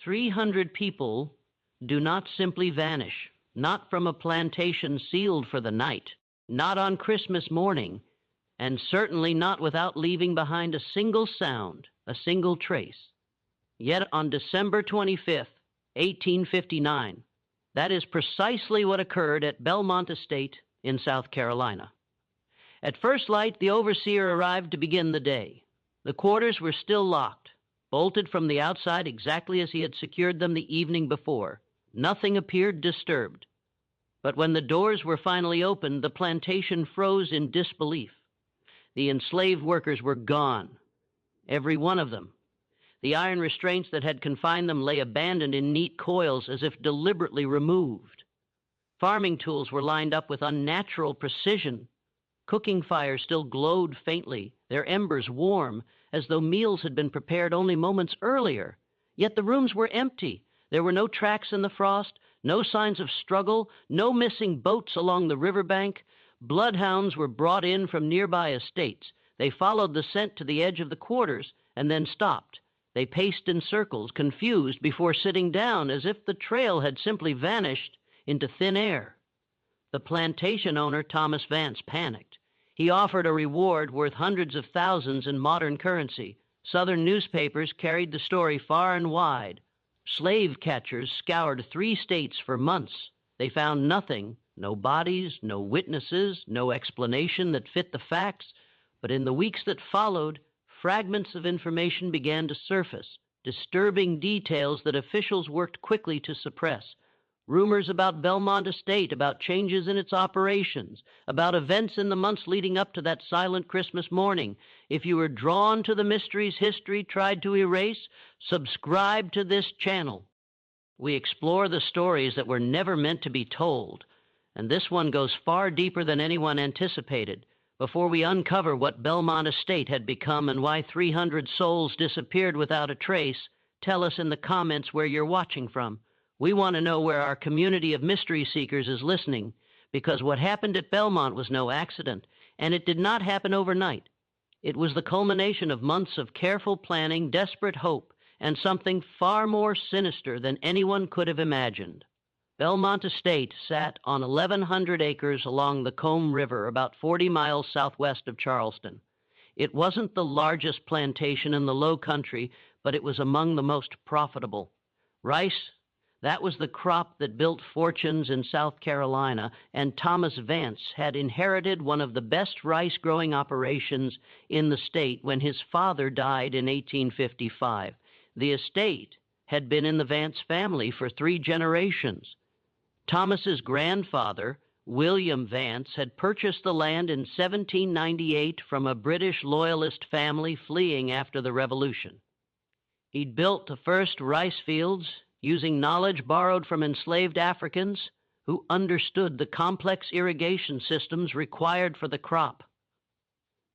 300 people do not simply vanish, not from a plantation sealed for the night, not on Christmas morning, and certainly not without leaving behind a single sound, a single trace. Yet on December 25th, 1859, that is precisely what occurred at Belmont Estate in South Carolina. At first light, the overseer arrived to begin the day. The quarters were still locked, bolted from the outside exactly as he had secured them the evening before. Nothing appeared disturbed. But when the doors were finally opened, the plantation froze in disbelief. The enslaved workers were gone, every one of them. The iron restraints that had confined them lay abandoned in neat coils as if deliberately removed. Farming tools were lined up with unnatural precision. Cooking fires still glowed faintly, their embers warm, as though meals had been prepared only moments earlier. Yet the rooms were empty. There were no tracks in the frost, no signs of struggle, no missing boats along the riverbank. Bloodhounds were brought in from nearby estates. They followed the scent to the edge of the quarters and then stopped. They paced in circles, confused, before sitting down, as if the trail had simply vanished into thin air. The plantation owner, Thomas Vance, panicked. He offered a reward worth hundreds of thousands in modern currency. Southern newspapers carried the story far and wide. Slave catchers scoured 3 states for months. They found nothing, no bodies, no witnesses, no explanation that fit the facts. But in the weeks that followed, fragments of information began to surface, disturbing details that officials worked quickly to suppress. Rumors about Belmont Estate, about changes in its operations, about events in the months leading up to that silent Christmas morning. If you were drawn to the mysteries history tried to erase, subscribe to this channel. We explore the stories that were never meant to be told, and this one goes far deeper than anyone anticipated. Before we uncover what Belmont Estate had become and why 300 souls disappeared without a trace, tell us in the comments where you're watching from. We want to know where our community of mystery seekers is listening, because what happened at Belmont was no accident, and it did not happen overnight. It was the culmination of months of careful planning, desperate hope, and something far more sinister than anyone could have imagined. Belmont Estate sat on 1,100 acres along the Combe River, about 40 miles southwest of Charleston. It wasn't the largest plantation in the Low Country, but it was among the most profitable. Rice, that was the crop that built fortunes in South Carolina, and Thomas Vance had inherited one of the best rice-growing operations in the state when his father died in 1855. The estate had been in the Vance family for 3 generations. Thomas's grandfather, William Vance, had purchased the land in 1798 from a British loyalist family fleeing after the Revolution. He'd built the first rice fields using knowledge borrowed from enslaved Africans who understood the complex irrigation systems required for the crop.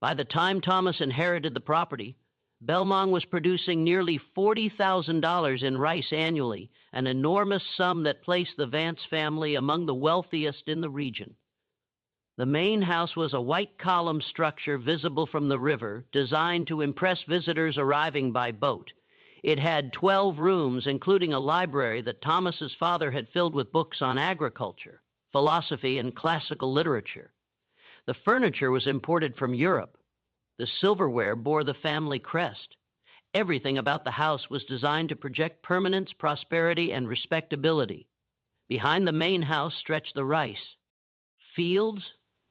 By the time Thomas inherited the property, Belmont was producing nearly $40,000 in rice annually, an enormous sum that placed the Vance family among the wealthiest in the region. The main house was a white column structure visible from the river, designed to impress visitors arriving by boat. It had 12 rooms, including a library that Thomas's father had filled with books on agriculture, philosophy, and classical literature. The furniture was imported from Europe. The silverware bore the family crest. Everything about the house was designed to project permanence, prosperity, and respectability. Behind the main house stretched the rice fields,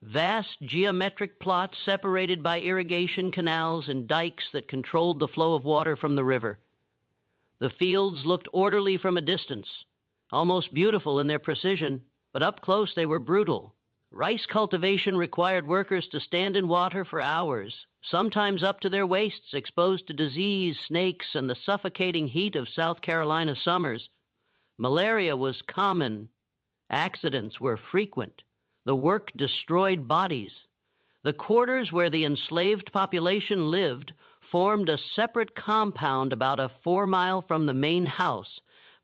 vast geometric plots separated by irrigation canals and dikes that controlled the flow of water from the river. The fields looked orderly from a distance, almost beautiful in their precision, but up close they were brutal. Rice cultivation required workers to stand in water for hours, sometimes up to their waists, exposed to disease, snakes, and the suffocating heat of South Carolina summers. Malaria was common. Accidents were frequent. The work destroyed bodies. The quarters where the enslaved population lived formed a separate compound about a 4-mile from the main house,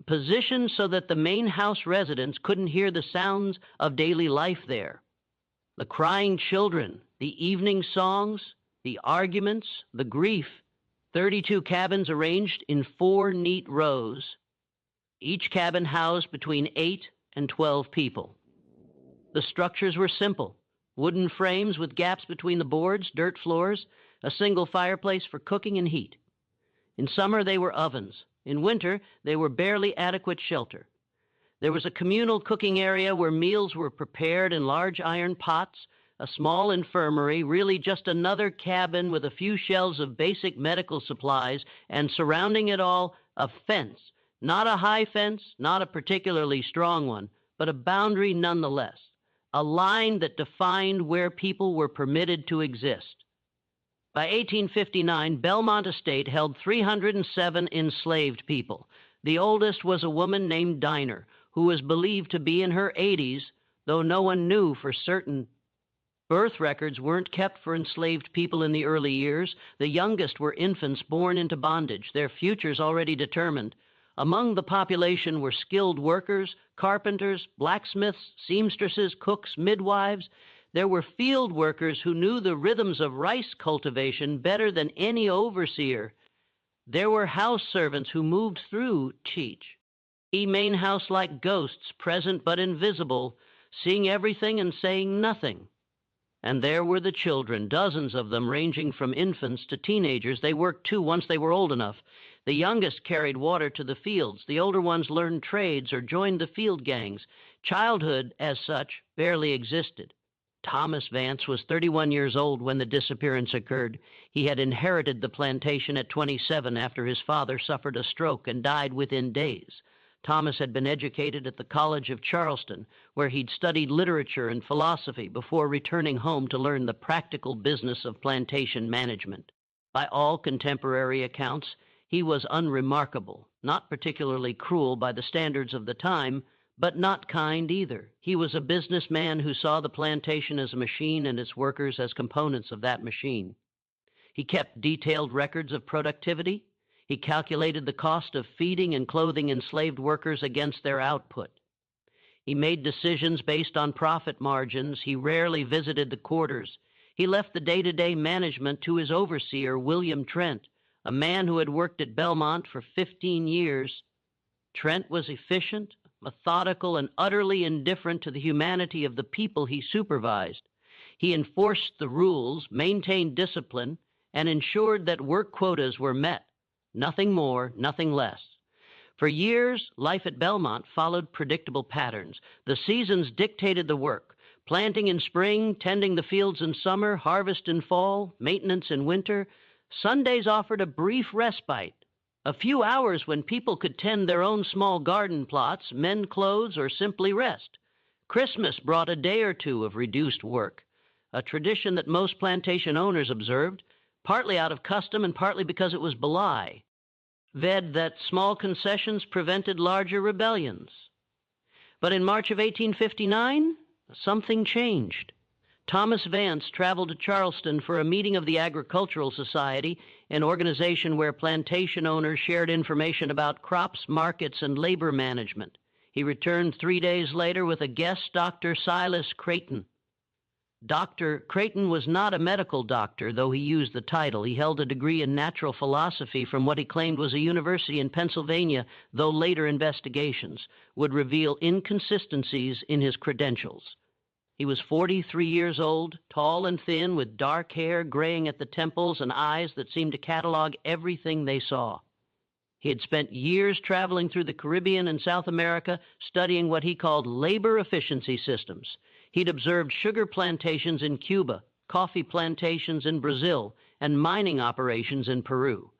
positioned so that the main house residents couldn't hear the sounds of daily life there. The crying children, the evening songs, the arguments, the grief. 32 cabins arranged in 4 neat rows. Each cabin housed between 8 and 12 people. The structures were simple: wooden frames with gaps between the boards, dirt floors, a single fireplace for cooking and heat. In summer, they were ovens. In winter, they were barely adequate shelter. There was a communal cooking area where meals were prepared in large iron pots, a small infirmary, really just another cabin with a few shelves of basic medical supplies, and surrounding it all, a fence. Not a high fence, not a particularly strong one, but a boundary nonetheless, a line that defined where people were permitted to exist. By 1859, Belmont Estate held 307 enslaved people. The oldest was a woman named Diner, who was believed to be in her 80s, though no one knew for certain. Birth records weren't kept for enslaved people in the early years. The youngest were infants born into bondage, their futures already determined. Among the population were skilled workers, carpenters, blacksmiths, seamstresses, cooks, midwives. There were field workers who knew the rhythms of rice cultivation better than any overseer. There were house servants who moved through Cheech. Main house like ghosts, present but invisible, seeing everything and saying nothing. And there were the children, dozens of them, ranging from infants to teenagers. They worked too once they were old enough. The youngest carried water to the fields. The older ones learned trades or joined the field gangs. Childhood, as such, barely existed. Thomas Vance was 31 years old when the disappearance occurred. He had inherited the plantation at 27 after his father suffered a stroke and died within days. Thomas had been educated at the College of Charleston, where he'd studied literature and philosophy before returning home to learn the practical business of plantation management. By all contemporary accounts, he was unremarkable, not particularly cruel by the standards of the time, but not kind either. He was a businessman who saw the plantation as a machine and its workers as components of that machine. He kept detailed records of productivity. He calculated the cost of feeding and clothing enslaved workers against their output. He made decisions based on profit margins. He rarely visited the quarters. He left the day-to-day management to his overseer, William Trent, a man who had worked at Belmont for 15 years. Trent was efficient, methodical, and utterly indifferent to the humanity of the people he supervised. He enforced the rules, maintained discipline, and ensured that work quotas were met. Nothing more, nothing less. For years, life at Belmont followed predictable patterns. The seasons dictated the work: planting in spring, tending the fields in summer, harvest in fall, maintenance in winter. Sundays offered a brief respite, a few hours when people could tend their own small garden plots, mend clothes, or simply rest. Christmas brought a day or two of reduced work, a tradition that most plantation owners observed, partly out of custom and partly because it was belie. That small concessions prevented larger rebellions. But in March of 1859, something changed. Thomas Vance traveled to Charleston for a meeting of the Agricultural Society, an organization where plantation owners shared information about crops, markets, and labor management. He returned 3 days later with a guest, Dr. Silas Creighton. Dr. Creighton was not a medical doctor, though he used the title. He held a degree in natural philosophy from what he claimed was a university in Pennsylvania, though later investigations would reveal inconsistencies in his credentials. He was 43 years old, tall and thin, with dark hair graying at the temples and eyes that seemed to catalog everything they saw. He had spent years traveling through the Caribbean and South America, studying what he called labor efficiency systems. He'd observed sugar plantations in Cuba, coffee plantations in Brazil, and mining operations in Peru.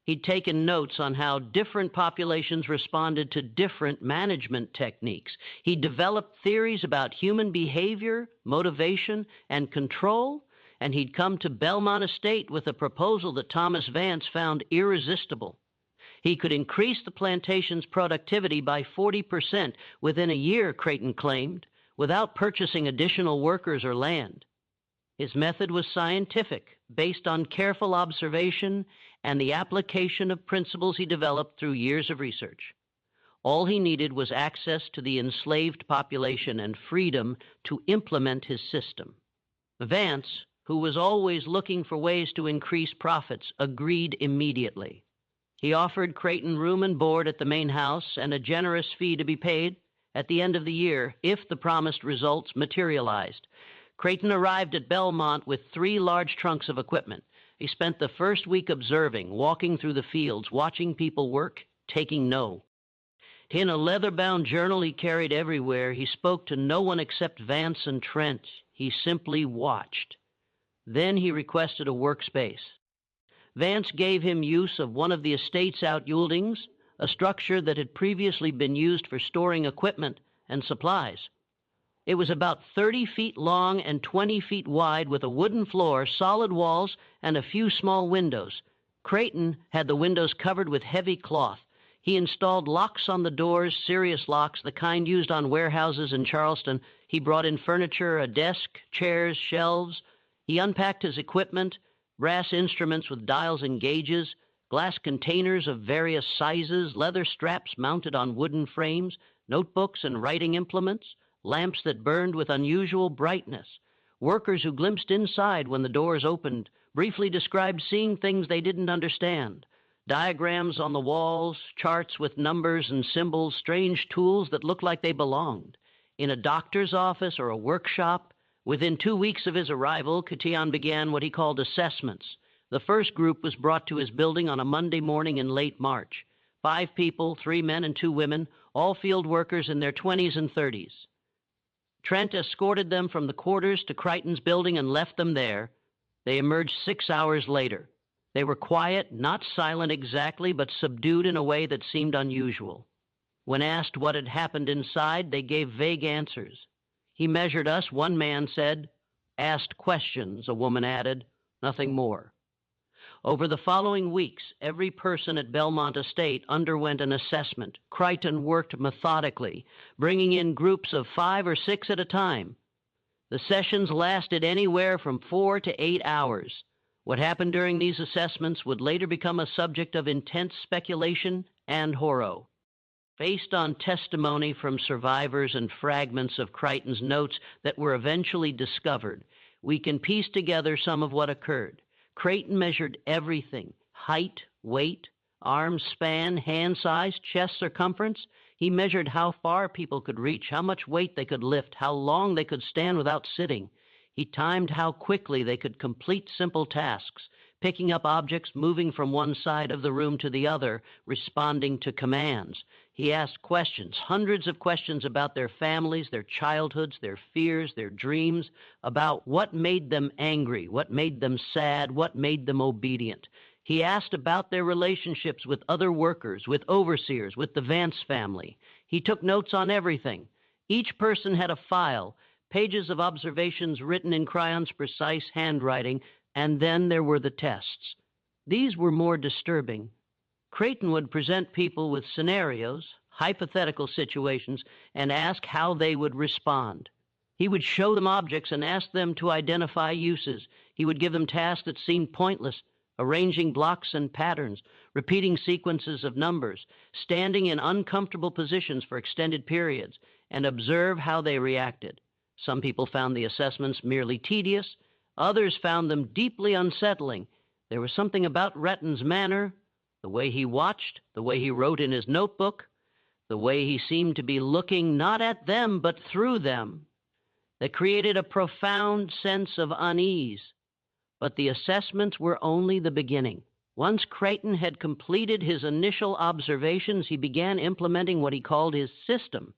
He'd taken notes on how different populations responded to different management techniques. He developed theories about human behavior, motivation, and control, and he'd come to Belmont Estate with a proposal that Thomas Vance found irresistible. He could increase the plantation's productivity by 40% within a year, Creighton claimed, without purchasing additional workers or land. His method was scientific, based on careful observation and the application of principles he developed through years of research. All he needed was access to the enslaved population and freedom to implement his system. Vance, who was always looking for ways to increase profits, agreed immediately. He offered Creighton room and board at the main house and a generous fee to be paid at the end of the year if the promised results materialized. Creighton arrived at Belmont with 3 large trunks of equipment. He spent the first week observing, walking through the fields, watching people work, taking note. In a leather-bound journal he carried everywhere, he spoke to no one except Vance and Trent. He simply watched. Then he requested a workspace. Vance gave him use of one of the estate's outbuildings, a structure that had previously been used for storing equipment and supplies. It was about 30 feet long and 20 feet wide with a wooden floor, solid walls, and a few small windows. Creighton had the windows covered with heavy cloth. He installed locks on the doors, serious locks, the kind used on warehouses in Charleston. He brought in furniture, a desk, chairs, shelves. He unpacked his equipment, brass instruments with dials and gauges, glass containers of various sizes, leather straps mounted on wooden frames, notebooks and writing implements, lamps that burned with unusual brightness. Workers who glimpsed inside when the doors opened briefly described seeing things they didn't understand. Diagrams on the walls, charts with numbers and symbols, strange tools that looked like they belonged. In a doctor's office or a workshop, within 2 weeks of his arrival, Catian began what he called assessments. The first group was brought to his building on a Monday morning in late March. 5 people, 3 men and 2 women, all field workers in their 20s and 30s. Trent escorted them from the quarters to Creighton's building and left them there. They emerged 6 hours later. They were quiet, not silent exactly, but subdued in a way that seemed unusual. When asked what had happened inside, they gave vague answers. He measured us, one man said. Asked questions, a woman added. Nothing more. Over the following weeks, every person at Belmont Estate underwent an assessment. Creighton worked methodically, bringing in groups of 5 or 6 at a time. The sessions lasted anywhere from 4 to 8 hours. What happened during these assessments would later become a subject of intense speculation and horror. Based on testimony from survivors and fragments of Creighton's notes that were eventually discovered, we can piece together some of what occurred. Creighton measured everything: height, weight, arm span, hand size, chest circumference. He measured how far people could reach, how much weight they could lift, how long they could stand without sitting. He timed how quickly they could complete simple tasks, picking up objects, moving from one side of the room to the other, responding to commands. He asked questions, hundreds of questions about their families, their childhoods, their fears, their dreams, about what made them angry, what made them sad, what made them obedient. He asked about their relationships with other workers, with overseers, with the Vance family. He took notes on everything. Each person had a file, pages of observations written in Crayon's precise handwriting, and then there were the tests. These were more disturbing. Creighton would present people with scenarios, hypothetical situations, and ask how they would respond. He would show them objects and ask them to identify uses. He would give them tasks that seemed pointless, arranging blocks and patterns, repeating sequences of numbers, standing in uncomfortable positions for extended periods, and observe how they reacted. Some people found the assessments merely tedious. Others found them deeply unsettling. There was something about Retton's manner, the way he watched, the way he wrote in his notebook, the way he seemed to be looking not at them but through them, that created a profound sense of unease. But the assessments were only the beginning. Once Creighton had completed his initial observations, he began implementing what he called his system.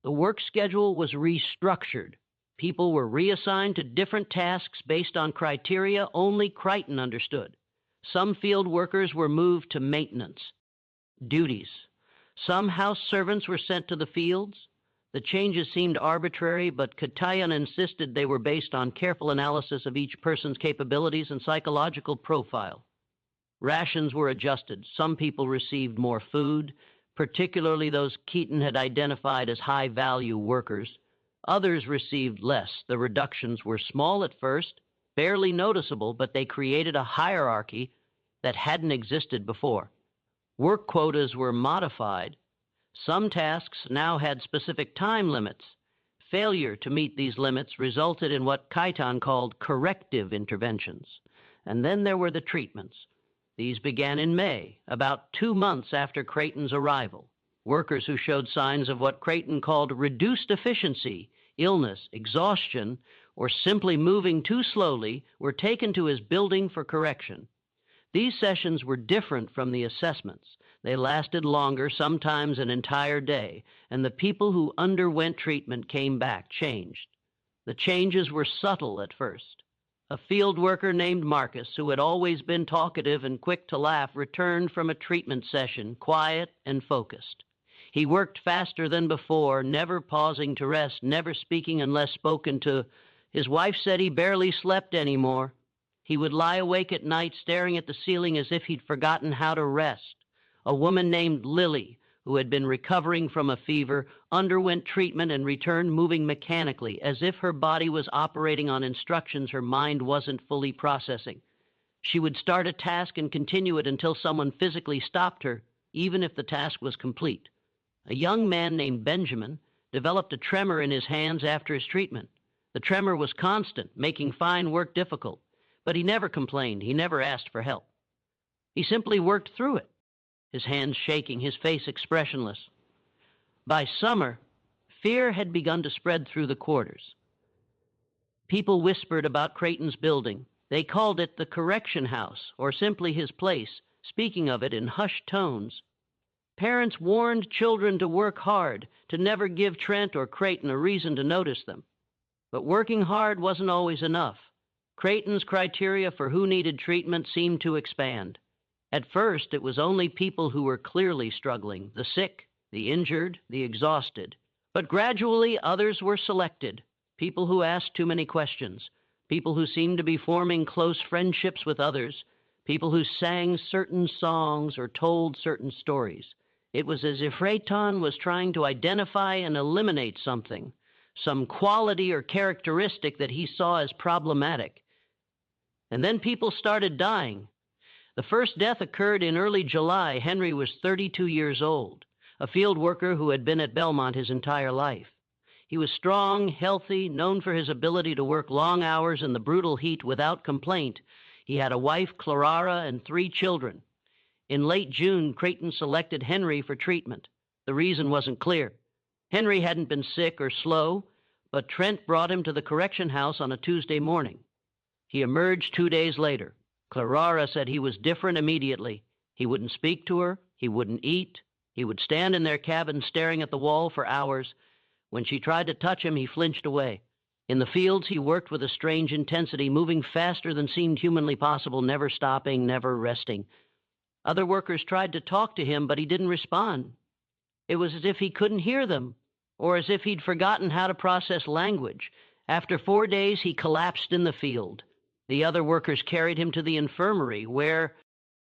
The work schedule was restructured. People were reassigned to different tasks based on criteria only Creighton understood. Some field workers were moved to maintenance duties. Some house servants were sent to the fields. The changes seemed arbitrary, but Katayan insisted they were based on careful analysis of each person's capabilities and psychological profile. Rations were adjusted. Some people received more food, particularly those Keaton had identified as high-value workers. Others received less. The reductions were small at first, barely noticeable, but they created a hierarchy that hadn't existed before. Work quotas were modified. Some tasks now had specific time limits. Failure to meet these limits resulted in what Kaitan called corrective interventions. And then there were the treatments. These began in May, about 2 months after Creighton's arrival. Workers who showed signs of what Creighton called reduced efficiency, illness, exhaustion, or simply moving too slowly were taken to his building for correction. These sessions were different from the assessments. They lasted longer, sometimes an entire day, and the people who underwent treatment came back changed. The changes were subtle at first. A field worker named Marcus, who had always been talkative and quick to laugh, returned from a treatment session, quiet and focused. He worked faster than before, never pausing to rest, never speaking unless spoken to. His wife said he barely slept anymore. He would lie awake at night staring at the ceiling as if he'd forgotten how to rest. A woman named Lily, who had been recovering from a fever, underwent treatment and returned moving mechanically, as if her body was operating on instructions her mind wasn't fully processing. She would start a task and continue it until someone physically stopped her, even if the task was complete. A young man named Benjamin developed a tremor in his hands after his treatment. The tremor was constant, making fine work difficult. But he never complained. He never asked for help. He simply worked through it, his hands shaking, his face expressionless. By summer, fear had begun to spread through the quarters. People whispered about Creighton's building. They called it the correction house, or simply his place, speaking of it in hushed tones. Parents warned children to work hard, to never give Trent or Creighton a reason to notice them. But working hard wasn't always enough. Creighton's criteria for who needed treatment seemed to expand. At first, it was only people who were clearly struggling, the sick, the injured, the exhausted. But gradually, others were selected, people who asked too many questions, people who seemed to be forming close friendships with others, people who sang certain songs or told certain stories. It was as if Rayton was trying to identify and eliminate something, some quality or characteristic that he saw as problematic. And then people started dying. The first death occurred in early July. Henry was 32 years old, a field worker who had been at Belmont his entire life. He was strong, healthy, known for his ability to work long hours in the brutal heat without complaint. He had a wife, Clara, and 3 children. In late June, Creighton selected Henry for treatment. The reason wasn't clear. Henry hadn't been sick or slow, but Trent brought him to the correction house on a Tuesday morning. He emerged 2 days later. Clara said he was different immediately. He wouldn't speak to her. He wouldn't eat. He would stand in their cabin staring at the wall for hours. When she tried to touch him, he flinched away. In the fields, he worked with a strange intensity, moving faster than seemed humanly possible, never stopping, never resting. Other workers tried to talk to him, but he didn't respond. It was as if he couldn't hear them, or as if he'd forgotten how to process language. After 4 days, he collapsed in the field. The other workers carried him to the infirmary, where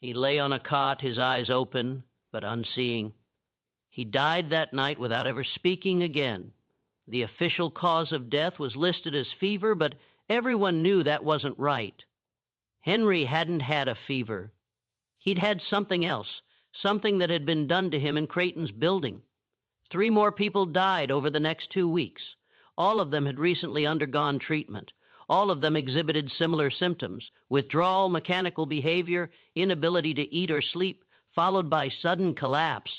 he lay on a cot, his eyes open, but unseeing. He died that night without ever speaking again. The official cause of death was listed as fever, but everyone knew that wasn't right. Henry hadn't had a fever. He'd had something else, something that had been done to him in Creighton's building. 3 more people died over the next 2 weeks. All of them had recently undergone treatment. All of them exhibited similar symptoms: withdrawal, mechanical behavior, inability to eat or sleep, followed by sudden collapse.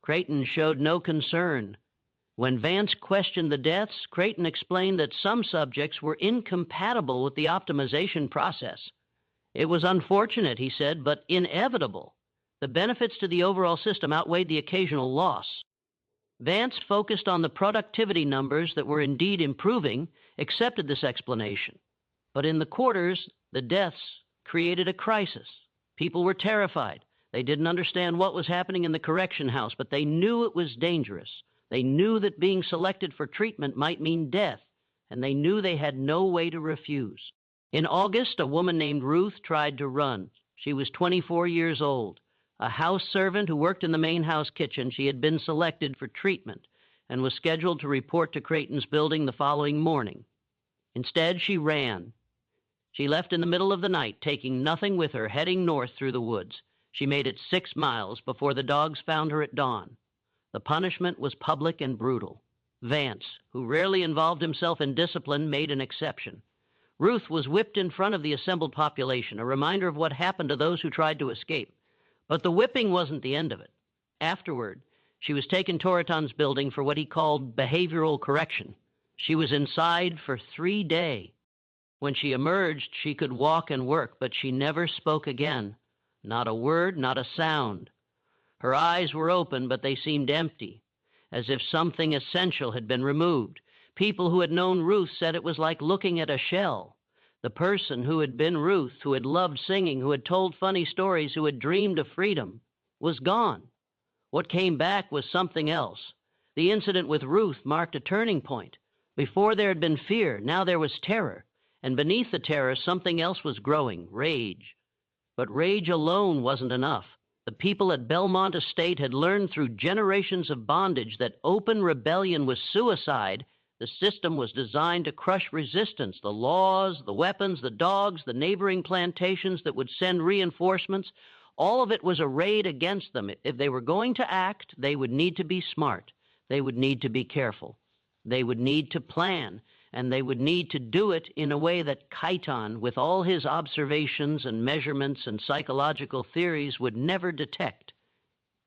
Creighton showed no concern. When Vance questioned the deaths, Creighton explained that some subjects were incompatible with the optimization process. It was unfortunate, he said, but inevitable. The benefits to the overall system outweighed the occasional loss. Vance focused on the productivity numbers that were indeed improving, accepted this explanation. But in the quarters, the deaths created a crisis. People were terrified. They didn't understand what was happening in the correction house, but they knew it was dangerous. They knew that being selected for treatment might mean death, and they knew they had no way to refuse. In August, a woman named Ruth tried to run. She was 24 years old. A house servant who worked in the main house kitchen, she had been selected for treatment and was scheduled to report to Creighton's building the following morning. Instead, she ran. She left in the middle of the night, taking nothing with her, heading north through the woods. She made it 6 miles before the dogs found her at dawn. The punishment was public and brutal. Vance, who rarely involved himself in discipline, made an exception. Ruth was whipped in front of the assembled population, a reminder of what happened to those who tried to escape. But the whipping wasn't the end of it. Afterward, she was taken to Toraton's building for what he called behavioral correction. She was inside for 3 days. When she emerged, she could walk and work, but she never spoke again. Not a word, not a sound. Her eyes were open, but they seemed empty, as if something essential had been removed. People who had known Ruth said it was like looking at a shell. The person who had been Ruth, who had loved singing, who had told funny stories, who had dreamed of freedom, was gone. What came back was something else. The incident with Ruth marked a turning point. Before there had been fear, now there was terror. And beneath the terror, something else was growing, rage. But rage alone wasn't enough. The people at Belmont Estate had learned through generations of bondage that open rebellion was suicide. The system was designed to crush resistance. The laws, the weapons, the dogs, the neighboring plantations that would send reinforcements, all of it was arrayed against them. If they were going to act, they would need to be smart. They would need to be careful. They would need to plan. And they would need to do it in a way that Khitan, with all his observations and measurements and psychological theories, would never detect.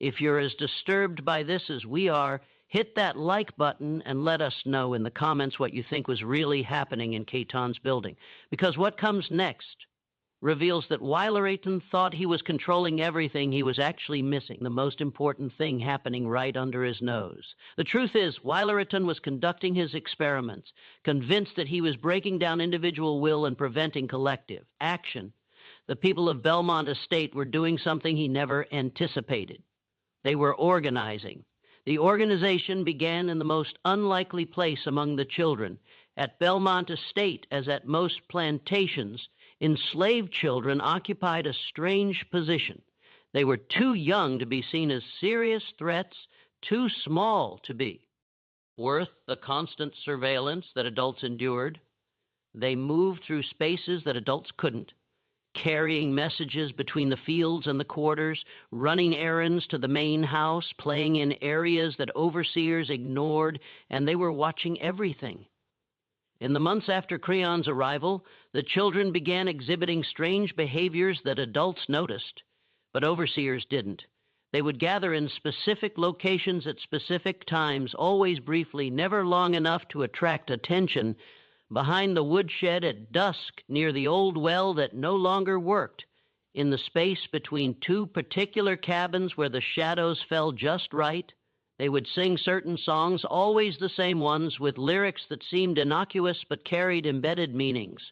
If you're as disturbed by this as we are, hit that like button and let us know in the comments what you think was really happening in Khitan's building. Because what comes next reveals that while Weilerton thought he was controlling everything, he was actually missing the most important thing happening right under his nose. The truth is, Weilerton was conducting his experiments, convinced that he was breaking down individual will and preventing collective action. The people of Belmont Estate were doing something he never anticipated. They were organizing. The organization began in the most unlikely place among the children. At Belmont Estate, as at most plantations, enslaved children occupied a strange position. They were too young to be seen as serious threats, too small to be worth the constant surveillance that adults endured. They moved through spaces that adults couldn't, carrying messages between the fields and the quarters, running errands to the main house, playing in areas that overseers ignored, and they were watching everything. In the months after Creon's arrival, the children began exhibiting strange behaviors that adults noticed, but overseers didn't. They would gather in specific locations at specific times, always briefly, never long enough to attract attention, behind the woodshed at dusk near the old well that no longer worked, in the space between two particular cabins where the shadows fell just right. They would sing certain songs, always the same ones, with lyrics that seemed innocuous but carried embedded meanings.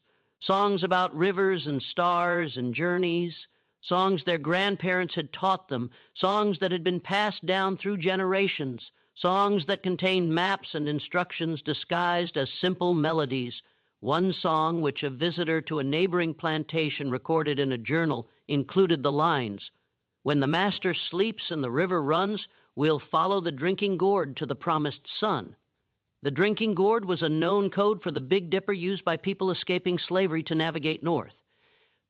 Songs about rivers and stars and journeys, songs their grandparents had taught them, songs that had been passed down through generations, songs that contained maps and instructions disguised as simple melodies. One song, which a visitor to a neighboring plantation recorded in a journal, included the lines, "When the master sleeps and the river runs, we'll follow the drinking gourd to the promised sun." The drinking gourd was a known code for the Big Dipper used by people escaping slavery to navigate north.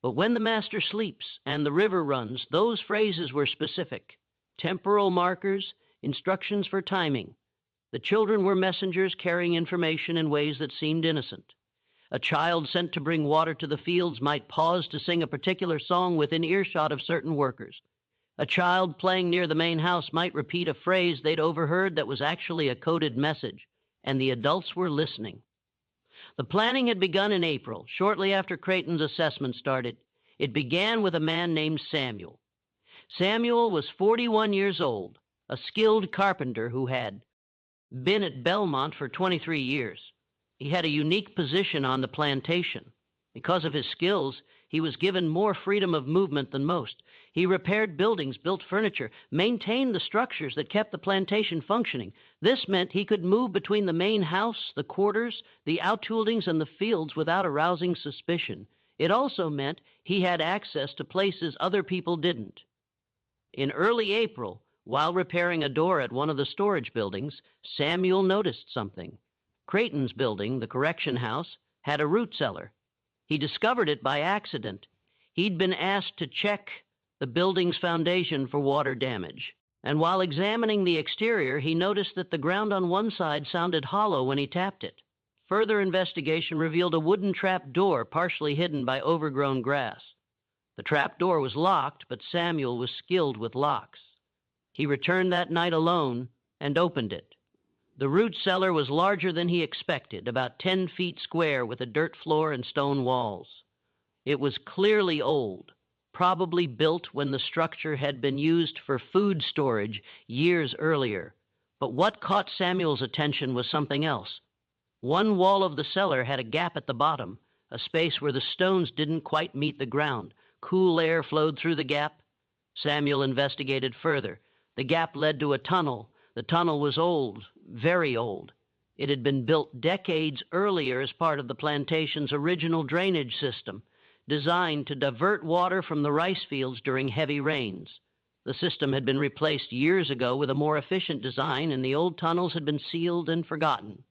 But when the master sleeps and the river runs, those phrases were specific. Temporal markers, instructions for timing. The children were messengers carrying information in ways that seemed innocent. A child sent to bring water to the fields might pause to sing a particular song within earshot of certain workers. A child playing near the main house might repeat a phrase they'd overheard that was actually a coded message, and the adults were listening. The planning had begun in April, shortly after Creighton's assessment started. It began with a man named Samuel. Samuel was 41 years old, a skilled carpenter who had been at Belmont for 23 years. He had a unique position on the plantation. Because of his skills, he was given more freedom of movement than most. He repaired buildings, built furniture, maintained the structures that kept the plantation functioning. This meant he could move between the main house, the quarters, the outbuildings, and the fields without arousing suspicion. It also meant he had access to places other people didn't. In early April, while repairing a door at one of the storage buildings, Samuel noticed something. Creighton's building, the correction house, had a root cellar. He discovered it by accident. He'd been asked to check the building's foundation for water damage. And while examining the exterior, he noticed that the ground on one side sounded hollow when he tapped it. Further investigation revealed a wooden trap door partially hidden by overgrown grass. The trap door was locked, but Samuel was skilled with locks. He returned that night alone and opened it. The root cellar was larger than he expected, about 10 feet square with a dirt floor and stone walls. It was clearly old, probably built when the structure had been used for food storage years earlier. But what caught Samuel's attention was something else. One wall of the cellar had a gap at the bottom, a space where the stones didn't quite meet the ground. Cool air flowed through the gap. Samuel investigated further. The gap led to a tunnel. The tunnel was old, very old. It had been built decades earlier as part of the plantation's original drainage system, designed to divert water from the rice fields during heavy rains. The system had been replaced years ago with a more efficient design, and the old tunnels had been sealed and forgotten.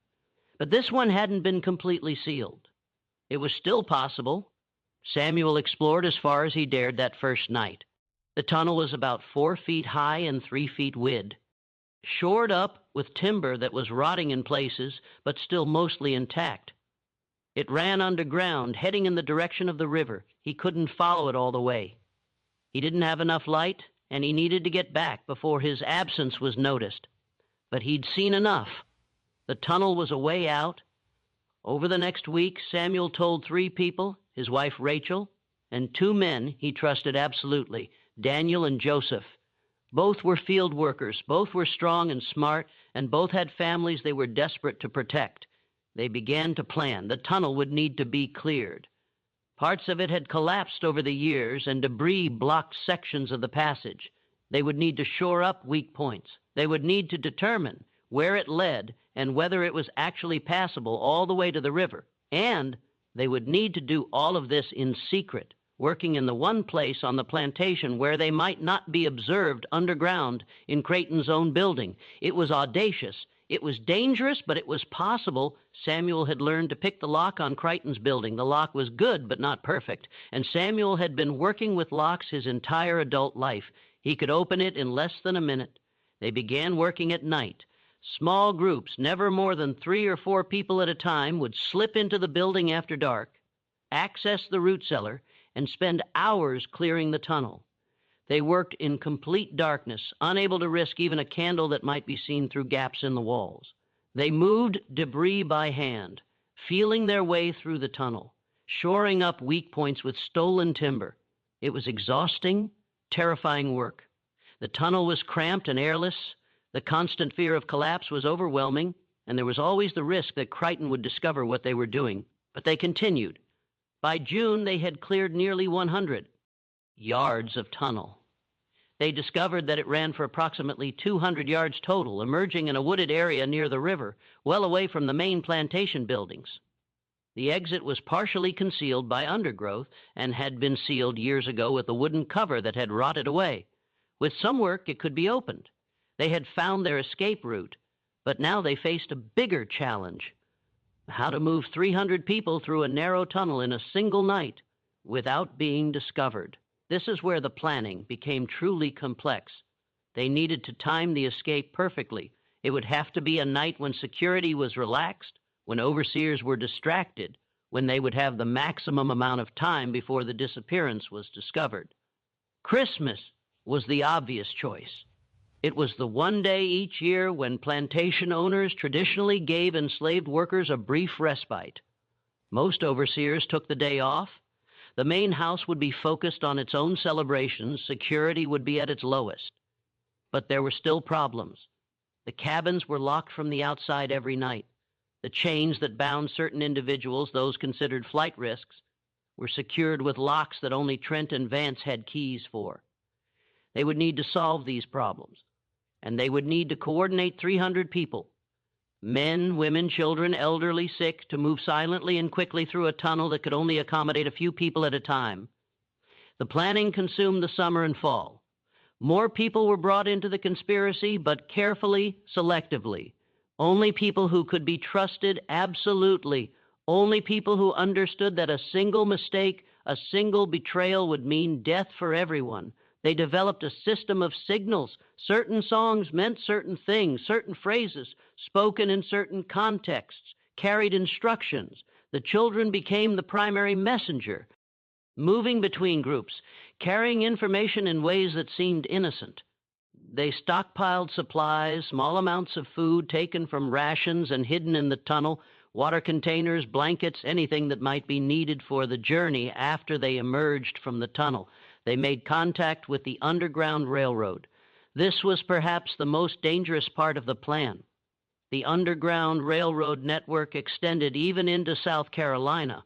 But this one hadn't been completely sealed. It was still possible. Samuel explored as far as he dared that first night. The tunnel was about 4 feet high and 3 feet wide, shored up with timber that was rotting in places, but still mostly intact. It ran underground, heading in the direction of the river. He couldn't follow it all the way. He didn't have enough light, and he needed to get back before his absence was noticed. But he'd seen enough. The tunnel was a way out. Over the next week, Samuel told 3 people, his wife Rachel, and 2 men he trusted absolutely, Daniel and Joseph. Both were field workers, both were strong and smart, and both had families they were desperate to protect. They began to plan. The tunnel would need to be cleared. Parts of it had collapsed over the years, and debris blocked sections of the passage. They would need to shore up weak points. They would need to determine where it led and whether it was actually passable all the way to the river. And they would need to do all of this in secret, working in the one place on the plantation where they might not be observed underground in Creighton's own building. It was audacious. It was dangerous, but it was possible. Samuel had learned to pick the lock on Creighton's building. The lock was good, but not perfect. And Samuel had been working with locks his entire adult life. He could open it in less than a minute. They began working at night. Small groups, never more than 3 or 4 people at a time, would slip into the building after dark, access the root cellar, and spend hours clearing the tunnel. They worked in complete darkness, unable to risk even a candle that might be seen through gaps in the walls. They moved debris by hand, feeling their way through the tunnel, shoring up weak points with stolen timber. It was exhausting, terrifying work. The tunnel was cramped and airless. The constant fear of collapse was overwhelming, and there was always the risk that Creighton would discover what they were doing. But they continued. By June, they had cleared nearly 100 yards of tunnel. They discovered that it ran for approximately 200 yards total, emerging in a wooded area near the river, well away from the main plantation buildings. The exit was partially concealed by undergrowth and had been sealed years ago with a wooden cover that had rotted away. With some work, it could be opened. They had found their escape route, but now they faced a bigger challenge: how to move 300 people through a narrow tunnel in a single night without being discovered. This is where the planning became truly complex. They needed to time the escape perfectly. It would have to be a night when security was relaxed, when overseers were distracted, when they would have the maximum amount of time before the disappearance was discovered. Christmas was the obvious choice. It was the one day each year when plantation owners traditionally gave enslaved workers a brief respite. Most overseers took the day off. The main house would be focused on its own celebrations. Security would be at its lowest. But there were still problems. The cabins were locked from the outside every night. The chains that bound certain individuals, those considered flight risks, were secured with locks that only Trent and Vance had keys for. They would need to solve these problems, and they would need to coordinate 300 people, men, women, children, elderly, sick, to move silently and quickly through a tunnel that could only accommodate a few people at a time. The planning consumed the summer and fall. More people were brought into the conspiracy, but carefully, selectively. Only people who could be trusted absolutely. Only people who understood that a single mistake, a single betrayal would mean death for everyone. They developed a system of signals. Certain songs meant certain things, certain phrases spoken in certain contexts carried instructions. The children became the primary messenger, moving between groups, carrying information in ways that seemed innocent. They stockpiled supplies, small amounts of food taken from rations and hidden in the tunnel, water containers, blankets, anything that might be needed for the journey after they emerged from the tunnel. They made contact with the Underground Railroad. This was perhaps the most dangerous part of the plan. The Underground Railroad network extended even into South Carolina,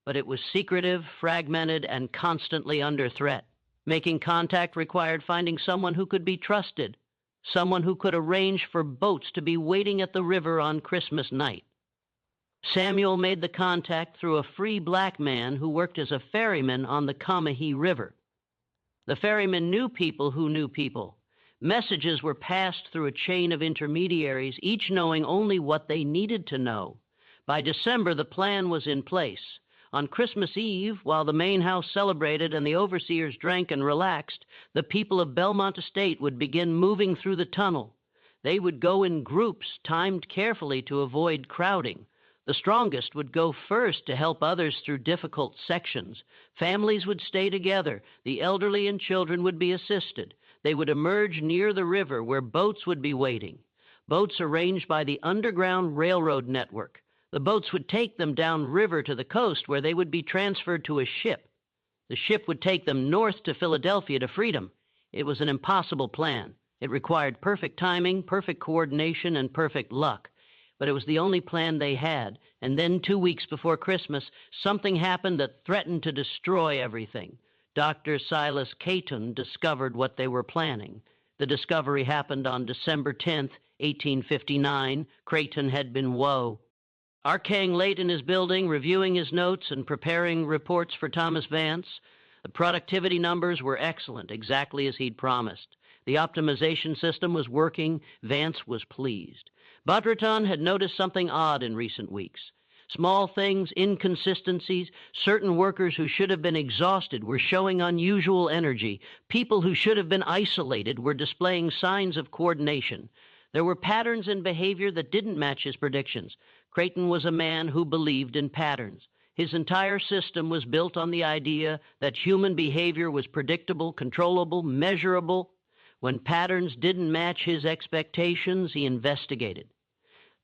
but it was secretive, fragmented, and constantly under threat. Making contact required finding someone who could be trusted, someone who could arrange for boats to be waiting at the river on Christmas night. Samuel made the contact through a free black man who worked as a ferryman on the Combahee River. The ferryman knew people who knew people. Messages were passed through a chain of intermediaries, each knowing only what they needed to know. By December, the plan was in place. On Christmas Eve, while the main house celebrated and the overseers drank and relaxed, the people of Belmont Estate would begin moving through the tunnel. They would go in groups, timed carefully to avoid crowding. The strongest would go first to help others through difficult sections. Families would stay together. The elderly and children would be assisted. They would emerge near the river where boats would be waiting. Boats arranged by the Underground Railroad network. The boats would take them downriver to the coast where they would be transferred to a ship. The ship would take them north to Philadelphia to freedom. It was an impossible plan. It required perfect timing, perfect coordination, and perfect luck. But it was the only plan they had. And then 2 weeks before Christmas, something happened that threatened to destroy everything. Dr. Silas Caton discovered what they were planning. The discovery happened on December 10th, 1859. Creighton had been woe. Arcang late in his building, reviewing his notes and preparing reports for Thomas Vance. The productivity numbers were excellent, exactly as he'd promised. The optimization system was working. Vance was pleased. Butterton had noticed something odd in recent weeks. Small things, inconsistencies. Certain workers who should have been exhausted were showing unusual energy. People who should have been isolated were displaying signs of coordination. There were patterns in behavior that didn't match his predictions. Creighton was a man who believed in patterns. His entire system was built on the idea that human behavior was predictable, controllable, measurable. When patterns didn't match his expectations, he investigated.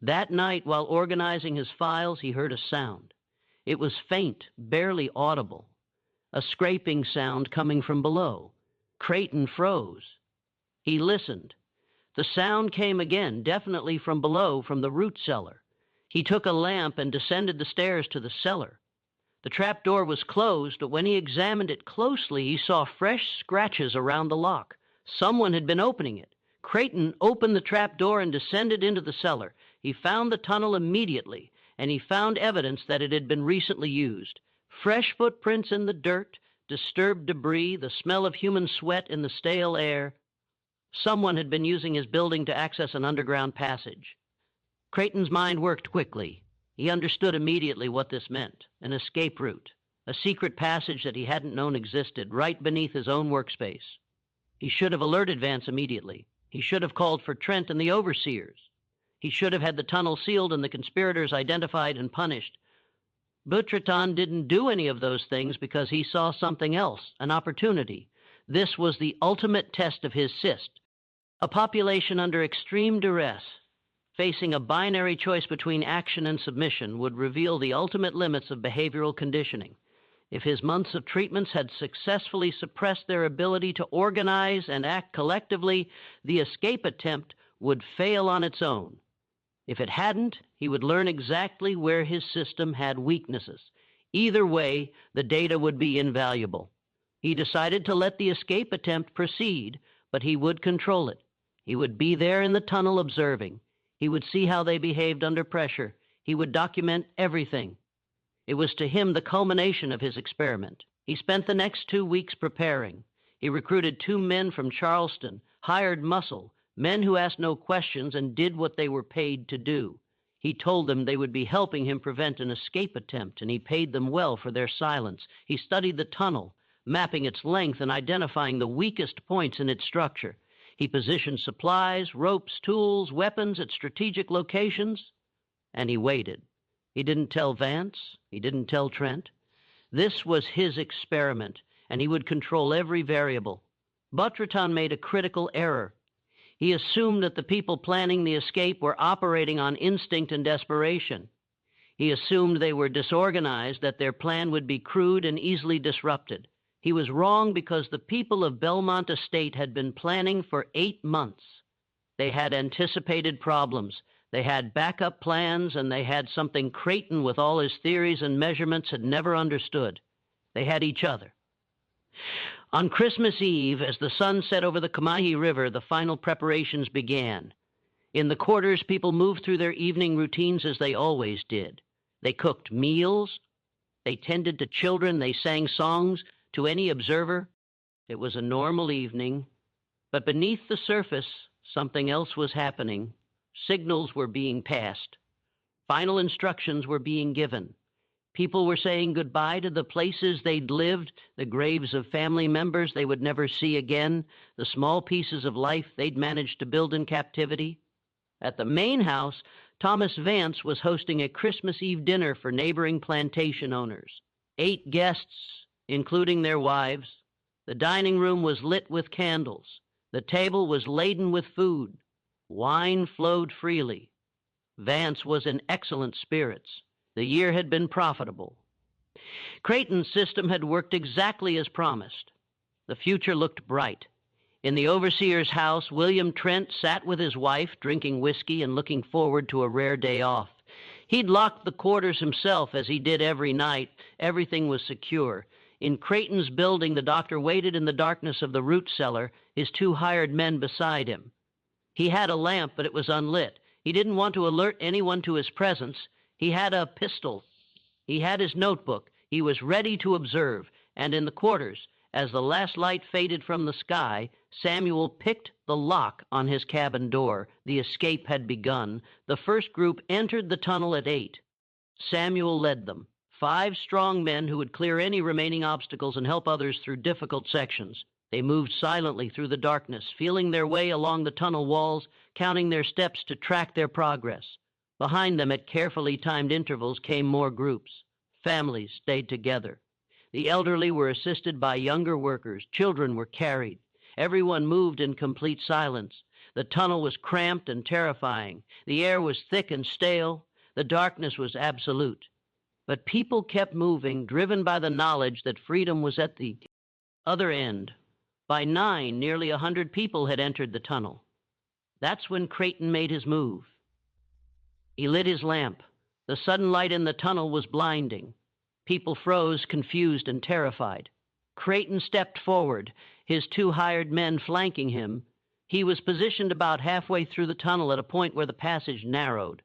That night, while organizing his files, he heard a sound. It was faint, barely audible, a scraping sound coming from below. Creighton froze. He listened. The sound came again, definitely from below, from the root cellar. He took a lamp and descended the stairs to the cellar. The trap door was closed, but when he examined it closely, he saw fresh scratches around the lock. Someone had been opening it. Creighton opened the trap door and descended into the cellar. He found the tunnel immediately, and he found evidence that it had been recently used. Fresh footprints in the dirt, disturbed debris, the smell of human sweat in the stale air. Someone had been using his building to access an underground passage. Creighton's mind worked quickly. He understood immediately what this meant. An escape route, a secret passage that he hadn't known existed, right beneath his own workspace. He should have alerted Vance immediately. He should have called for Trent and the overseers. He should have had the tunnel sealed and the conspirators identified and punished. Butterton didn't do any of those things because he saw something else, an opportunity. This was the ultimate test of his cyst. A population under extreme duress, facing a binary choice between action and submission, would reveal the ultimate limits of behavioral conditioning. If his months of treatments had successfully suppressed their ability to organize and act collectively, the escape attempt would fail on its own. If it hadn't, he would learn exactly where his system had weaknesses. Either way, the data would be invaluable. He decided to let the escape attempt proceed, but he would control it. He would be there in the tunnel observing. He would see how they behaved under pressure. He would document everything. It was to him the culmination of his experiment. He spent the next 2 weeks preparing. He recruited 2 men from Charleston, hired muscle, men who asked no questions and did what they were paid to do. He told them they would be helping him prevent an escape attempt, and he paid them well for their silence. He studied the tunnel, mapping its length and identifying the weakest points in its structure. He positioned supplies, ropes, tools, weapons at strategic locations, and he waited. He didn't tell Vance. He didn't tell Trent. This was his experiment, and he would control every variable. Butterton made a critical error. He assumed that the people planning the escape were operating on instinct and desperation. He assumed they were disorganized, that their plan would be crude and easily disrupted. He was wrong because the people of Belmont Estate had been planning for 8 months. They had anticipated problems. They had backup plans, and they had something Creighton, with all his theories and measurements, had never understood. They had each other. On Christmas Eve, as the sun set over the Combahee River, the final preparations began. In the quarters, people moved through their evening routines as they always did. They cooked meals. They tended to children. They sang songs. To any observer, it was a normal evening. But beneath the surface, something else was happening. Signals were being passed. Final instructions were being given. People were saying goodbye to the places they'd lived, the graves of family members they would never see again, the small pieces of life they'd managed to build in captivity. At the main house, Thomas Vance was hosting a Christmas Eve dinner for neighboring plantation owners. 8 guests, including their wives. The dining room was lit with candles. The table was laden with food. Wine flowed freely. Vance was in excellent spirits. The year had been profitable. Creighton's system had worked exactly as promised. The future looked bright. In the overseer's house, William Trent sat with his wife, drinking whiskey and looking forward to a rare day off. He'd locked the quarters himself, as he did every night. Everything was secure. In Creighton's building, the doctor waited in the darkness of the root cellar, his 2 hired men beside him. He had a lamp, but it was unlit. He didn't want to alert anyone to his presence. He had a pistol. He had his notebook. He was ready to observe. And in the quarters, as the last light faded from the sky, Samuel picked the lock on his cabin door. The escape had begun. The first group entered the tunnel at 8. Samuel led them. 5 strong men who would clear any remaining obstacles and help others through difficult sections. They moved silently through the darkness, feeling their way along the tunnel walls, counting their steps to track their progress. Behind them, at carefully timed intervals, came more groups. Families stayed together. The elderly were assisted by younger workers. Children were carried. Everyone moved in complete silence. The tunnel was cramped and terrifying. The air was thick and stale. The darkness was absolute. But people kept moving, driven by the knowledge that freedom was at the other end. By 9, nearly 100 people had entered the tunnel. That's when Creighton made his move. He lit his lamp. The sudden light in the tunnel was blinding. People froze, confused and terrified. Creighton stepped forward, his 2 hired men flanking him. He was positioned about halfway through the tunnel at a point where the passage narrowed.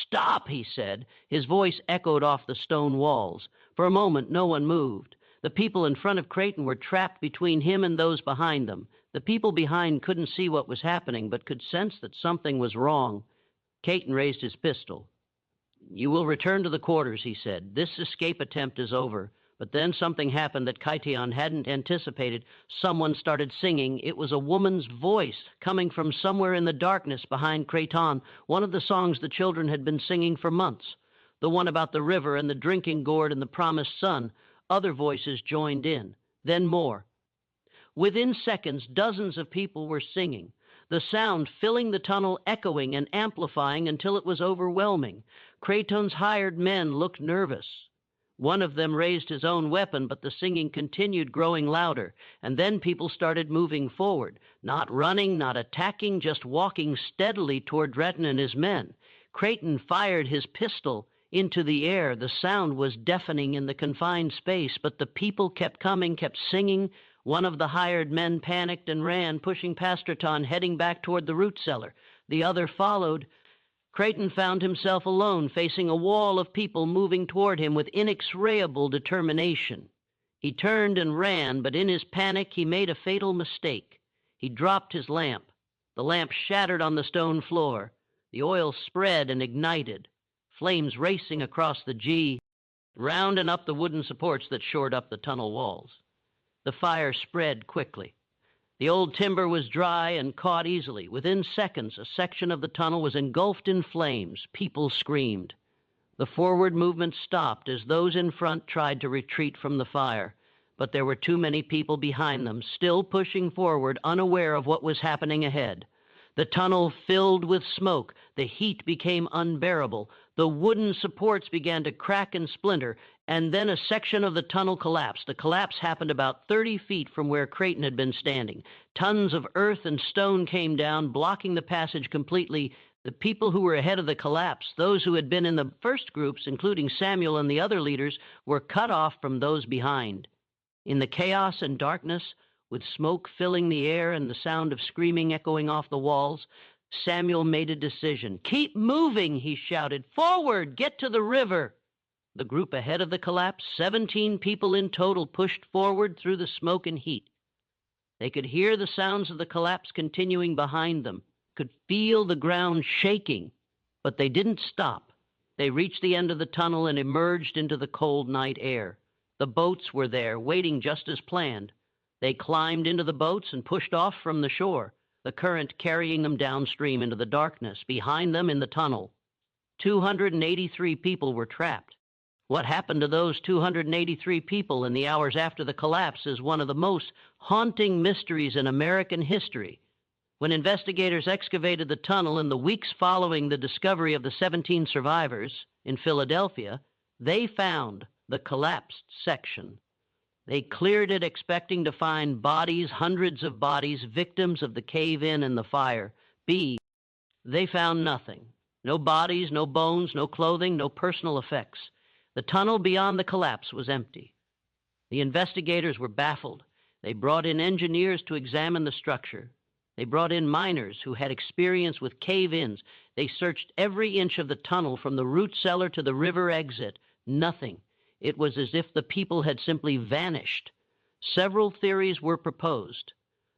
"Stop," he said. His voice echoed off the stone walls. For a moment, no one moved. The people in front of Creighton were trapped between him and those behind them. The people behind couldn't see what was happening, but could sense that something was wrong. Creighton raised his pistol. "You will return to the quarters," he said. "This escape attempt is over." But then something happened that Creighton hadn't anticipated. Someone started singing. It was a woman's voice coming from somewhere in the darkness behind Creighton, one of the songs the children had been singing for months, the one about the river and the drinking gourd and the promised son. Other voices joined in, then more. Within seconds, dozens of people were singing, the sound filling the tunnel, echoing and amplifying until it was overwhelming. Creighton's hired men looked nervous. One of them raised his own weapon, but the singing continued, growing louder. And then people started moving forward, not running, not attacking, just walking steadily toward Dretton and his men. Creighton fired his pistol into the air. The sound was deafening in the confined space, but the people kept coming, kept singing. One of the hired men panicked and ran, pushing past Dretton, heading back toward the root cellar. The other followed. Creighton found himself alone, facing a wall of people moving toward him with inexorable determination. He turned and ran, but in his panic he made a fatal mistake. He dropped his lamp. The lamp shattered on the stone floor. The oil spread and ignited, flames racing across the G, round and up the wooden supports that shored up the tunnel walls. The fire spread quickly. The old timber was dry and caught easily. Within seconds, a section of the tunnel was engulfed in flames. People screamed. The forward movement stopped as those in front tried to retreat from the fire, but there were too many people behind them, still pushing forward, unaware of what was happening ahead. The tunnel filled with smoke. The heat became unbearable. The wooden supports began to crack and splinter, and then a section of the tunnel collapsed. The collapse happened about 30 feet from where Creighton had been standing. Tons of earth and stone came down, blocking the passage completely. The people who were ahead of the collapse, those who had been in the first groups, including Samuel and the other leaders, were cut off from those behind. In the chaos and darkness, with smoke filling the air and the sound of screaming echoing off the walls, Samuel made a decision. "Keep moving," he shouted. "Forward! Get to the river!" The group ahead of the collapse, 17 people in total, pushed forward through the smoke and heat. They could hear the sounds of the collapse continuing behind them, could feel the ground shaking, but they didn't stop. They reached the end of the tunnel and emerged into the cold night air. The boats were there, waiting just as planned. They climbed into the boats and pushed off from the shore, the current carrying them downstream into the darkness. Behind them in the tunnel, 283 people were trapped. What happened to those 283 people in the hours after the collapse is one of the most haunting mysteries in American history. When investigators excavated the tunnel in the weeks following the discovery of the 17 survivors in Philadelphia, they found the collapsed section. They cleared it expecting to find bodies, hundreds of bodies, victims of the cave-in and the fire. They found nothing. No bodies, no bones, no clothing, no personal effects. The tunnel beyond the collapse was empty. The investigators were baffled. They brought in engineers to examine the structure. They brought in miners who had experience with cave-ins. They searched every inch of the tunnel from the root cellar to the river exit. Nothing. It was as if the people had simply vanished. Several theories were proposed.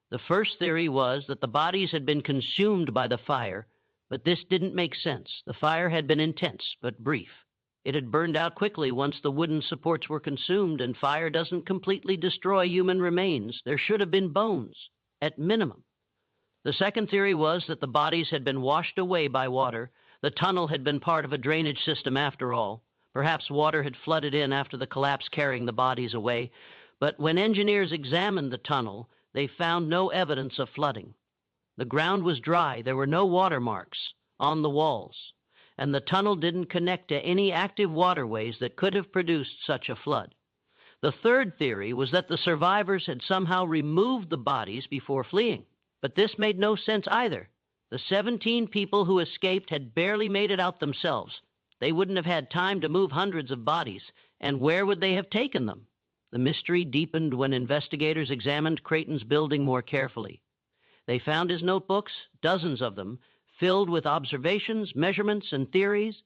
The first theory was that the bodies had been consumed by the fire, but this didn't make sense. The fire had been intense but brief. It had burned out quickly once the wooden supports were consumed, and fire doesn't completely destroy human remains. There should have been bones, at minimum. The second theory was that the bodies had been washed away by water. The tunnel had been part of a drainage system after all. Perhaps water had flooded in after the collapse, carrying the bodies away. But when engineers examined the tunnel, they found no evidence of flooding. The ground was dry. There were no water marks on the walls, and the tunnel didn't connect to any active waterways that could have produced such a flood. The third theory was that the survivors had somehow removed the bodies before fleeing, but this made no sense either. The 17 people who escaped had barely made it out themselves. They wouldn't have had time to move hundreds of bodies, and where would they have taken them? The mystery deepened when investigators examined Creighton's building more carefully. They found his notebooks, dozens of them, filled with observations, measurements, and theories.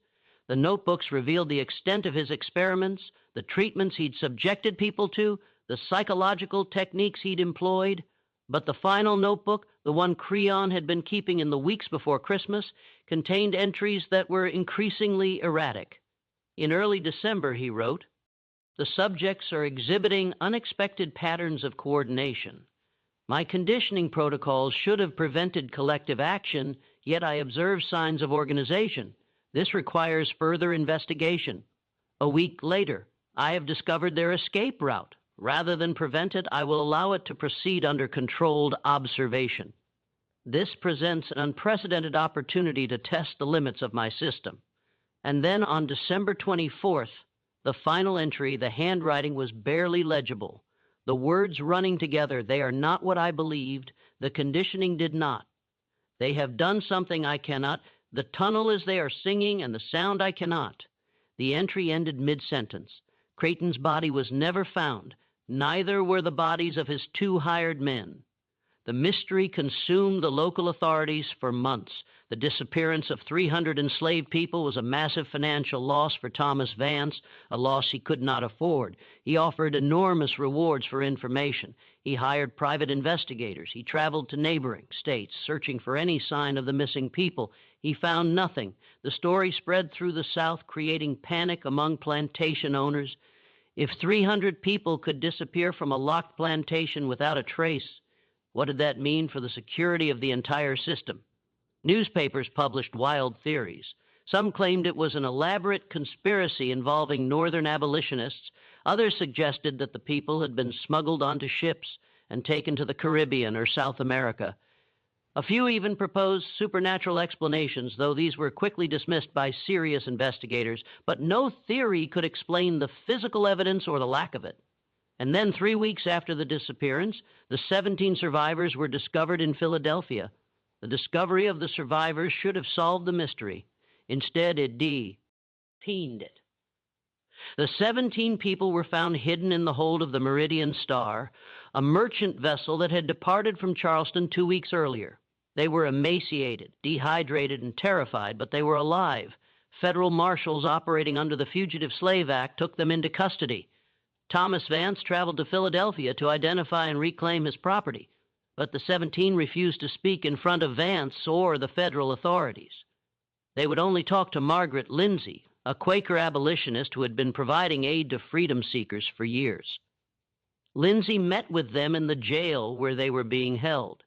The notebooks revealed the extent of his experiments, the treatments he'd subjected people to, the psychological techniques he'd employed. But the final notebook, the one Creon had been keeping in the weeks before Christmas, contained entries that were increasingly erratic. In early December, he wrote, "The subjects are exhibiting unexpected patterns of coordination. My conditioning protocols should have prevented collective action, yet I observe signs of organization. This requires further investigation. A week later, I have discovered their escape route. Rather than prevent it, I will allow it to proceed under controlled observation. This presents an unprecedented opportunity to test the limits of my system." And then on December 24th, the final entry, the handwriting was barely legible. The words running together, "They are not what I believed. The conditioning did not. They have done something I cannot. The tunnel is there singing, and the sound I cannot." The entry ended mid-sentence. Creighton's body was never found. Neither were the bodies of his 2 hired men. The mystery consumed the local authorities for months. The disappearance of 300 enslaved people was a massive financial loss for Thomas Vance, a loss he could not afford. He offered enormous rewards for information. He hired private investigators. He traveled to neighboring states, searching for any sign of the missing people. He found nothing. The story spread through the South, creating panic among plantation owners. If 300 people could disappear from a locked plantation without a trace, what did that mean for the security of the entire system? Newspapers published wild theories. Some claimed it was an elaborate conspiracy involving Northern abolitionists. Others suggested that the people had been smuggled onto ships and taken to the Caribbean or South America. A few even proposed supernatural explanations, though these were quickly dismissed by serious investigators. But no theory could explain the physical evidence or the lack of it. And then 3 weeks after the disappearance, the 17 survivors were discovered in Philadelphia. The discovery of the survivors should have solved the mystery. Instead, it deepened it. The 17 people were found hidden in the hold of the Meridian Star, a merchant vessel that had departed from Charleston 2 weeks earlier. They were emaciated, dehydrated, and terrified, but they were alive. Federal marshals operating under the Fugitive Slave Act took them into custody. Thomas Vance traveled to Philadelphia to identify and reclaim his property, but the 17 refused to speak in front of Vance or the federal authorities. They would only talk to Margaret Lindsay, a Quaker abolitionist who had been providing aid to freedom seekers for years. Lindsay met with them in the jail where they were being held.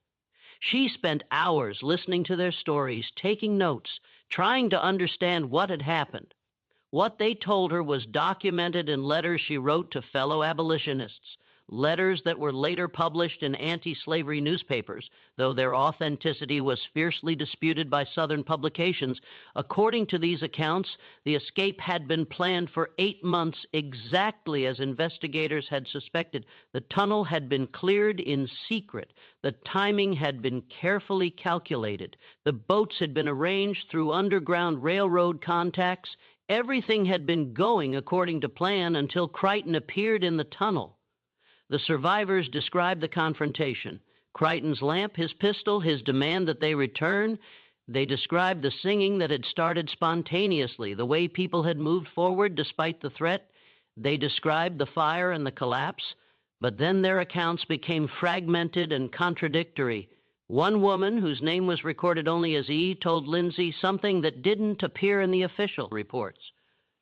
She spent hours listening to their stories, taking notes, trying to understand what had happened. What they told her was documented in letters she wrote to fellow abolitionists, letters that were later published in anti-slavery newspapers, though their authenticity was fiercely disputed by Southern publications. According to these accounts, the escape had been planned for 8 months, exactly as investigators had suspected. The tunnel had been cleared in secret. The timing had been carefully calculated. The boats had been arranged through Underground Railroad contacts. Everything had been going according to plan until Crichton appeared in the tunnel. The survivors described the confrontation. Crichton's lamp, his pistol, his demand that they return. They described the singing that had started spontaneously, the way people had moved forward despite the threat. They described the fire and the collapse. But then their accounts became fragmented and contradictory. One woman, whose name was recorded only as E, told Lindsay something that didn't appear in the official reports.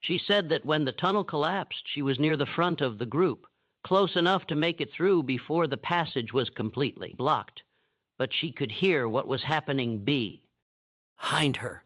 She said that when the tunnel collapsed, she was near the front of the group, close enough to make it through before the passage was completely blocked. But she could hear what was happening behind her.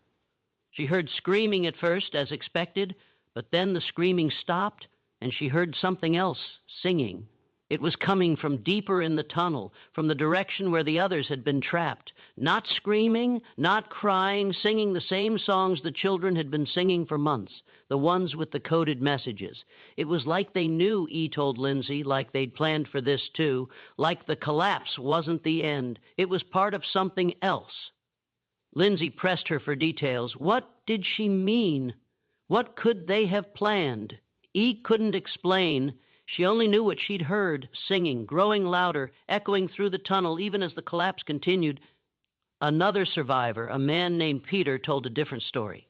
She heard screaming at first, as expected, but then the screaming stopped, and she heard something else singing. It was coming from deeper in the tunnel, from the direction where the others had been trapped. Not screaming, not crying, singing the same songs the children had been singing for months, the ones with the coded messages. It was like they knew, E told Lindsay, like they'd planned for this too, like the collapse wasn't the end. It was part of something else. Lindsay pressed her for details. What did she mean? What could they have planned? E couldn't explain. She only knew what she'd heard, singing, growing louder, echoing through the tunnel even as the collapse continued. Another survivor, a man named Peter, told a different story.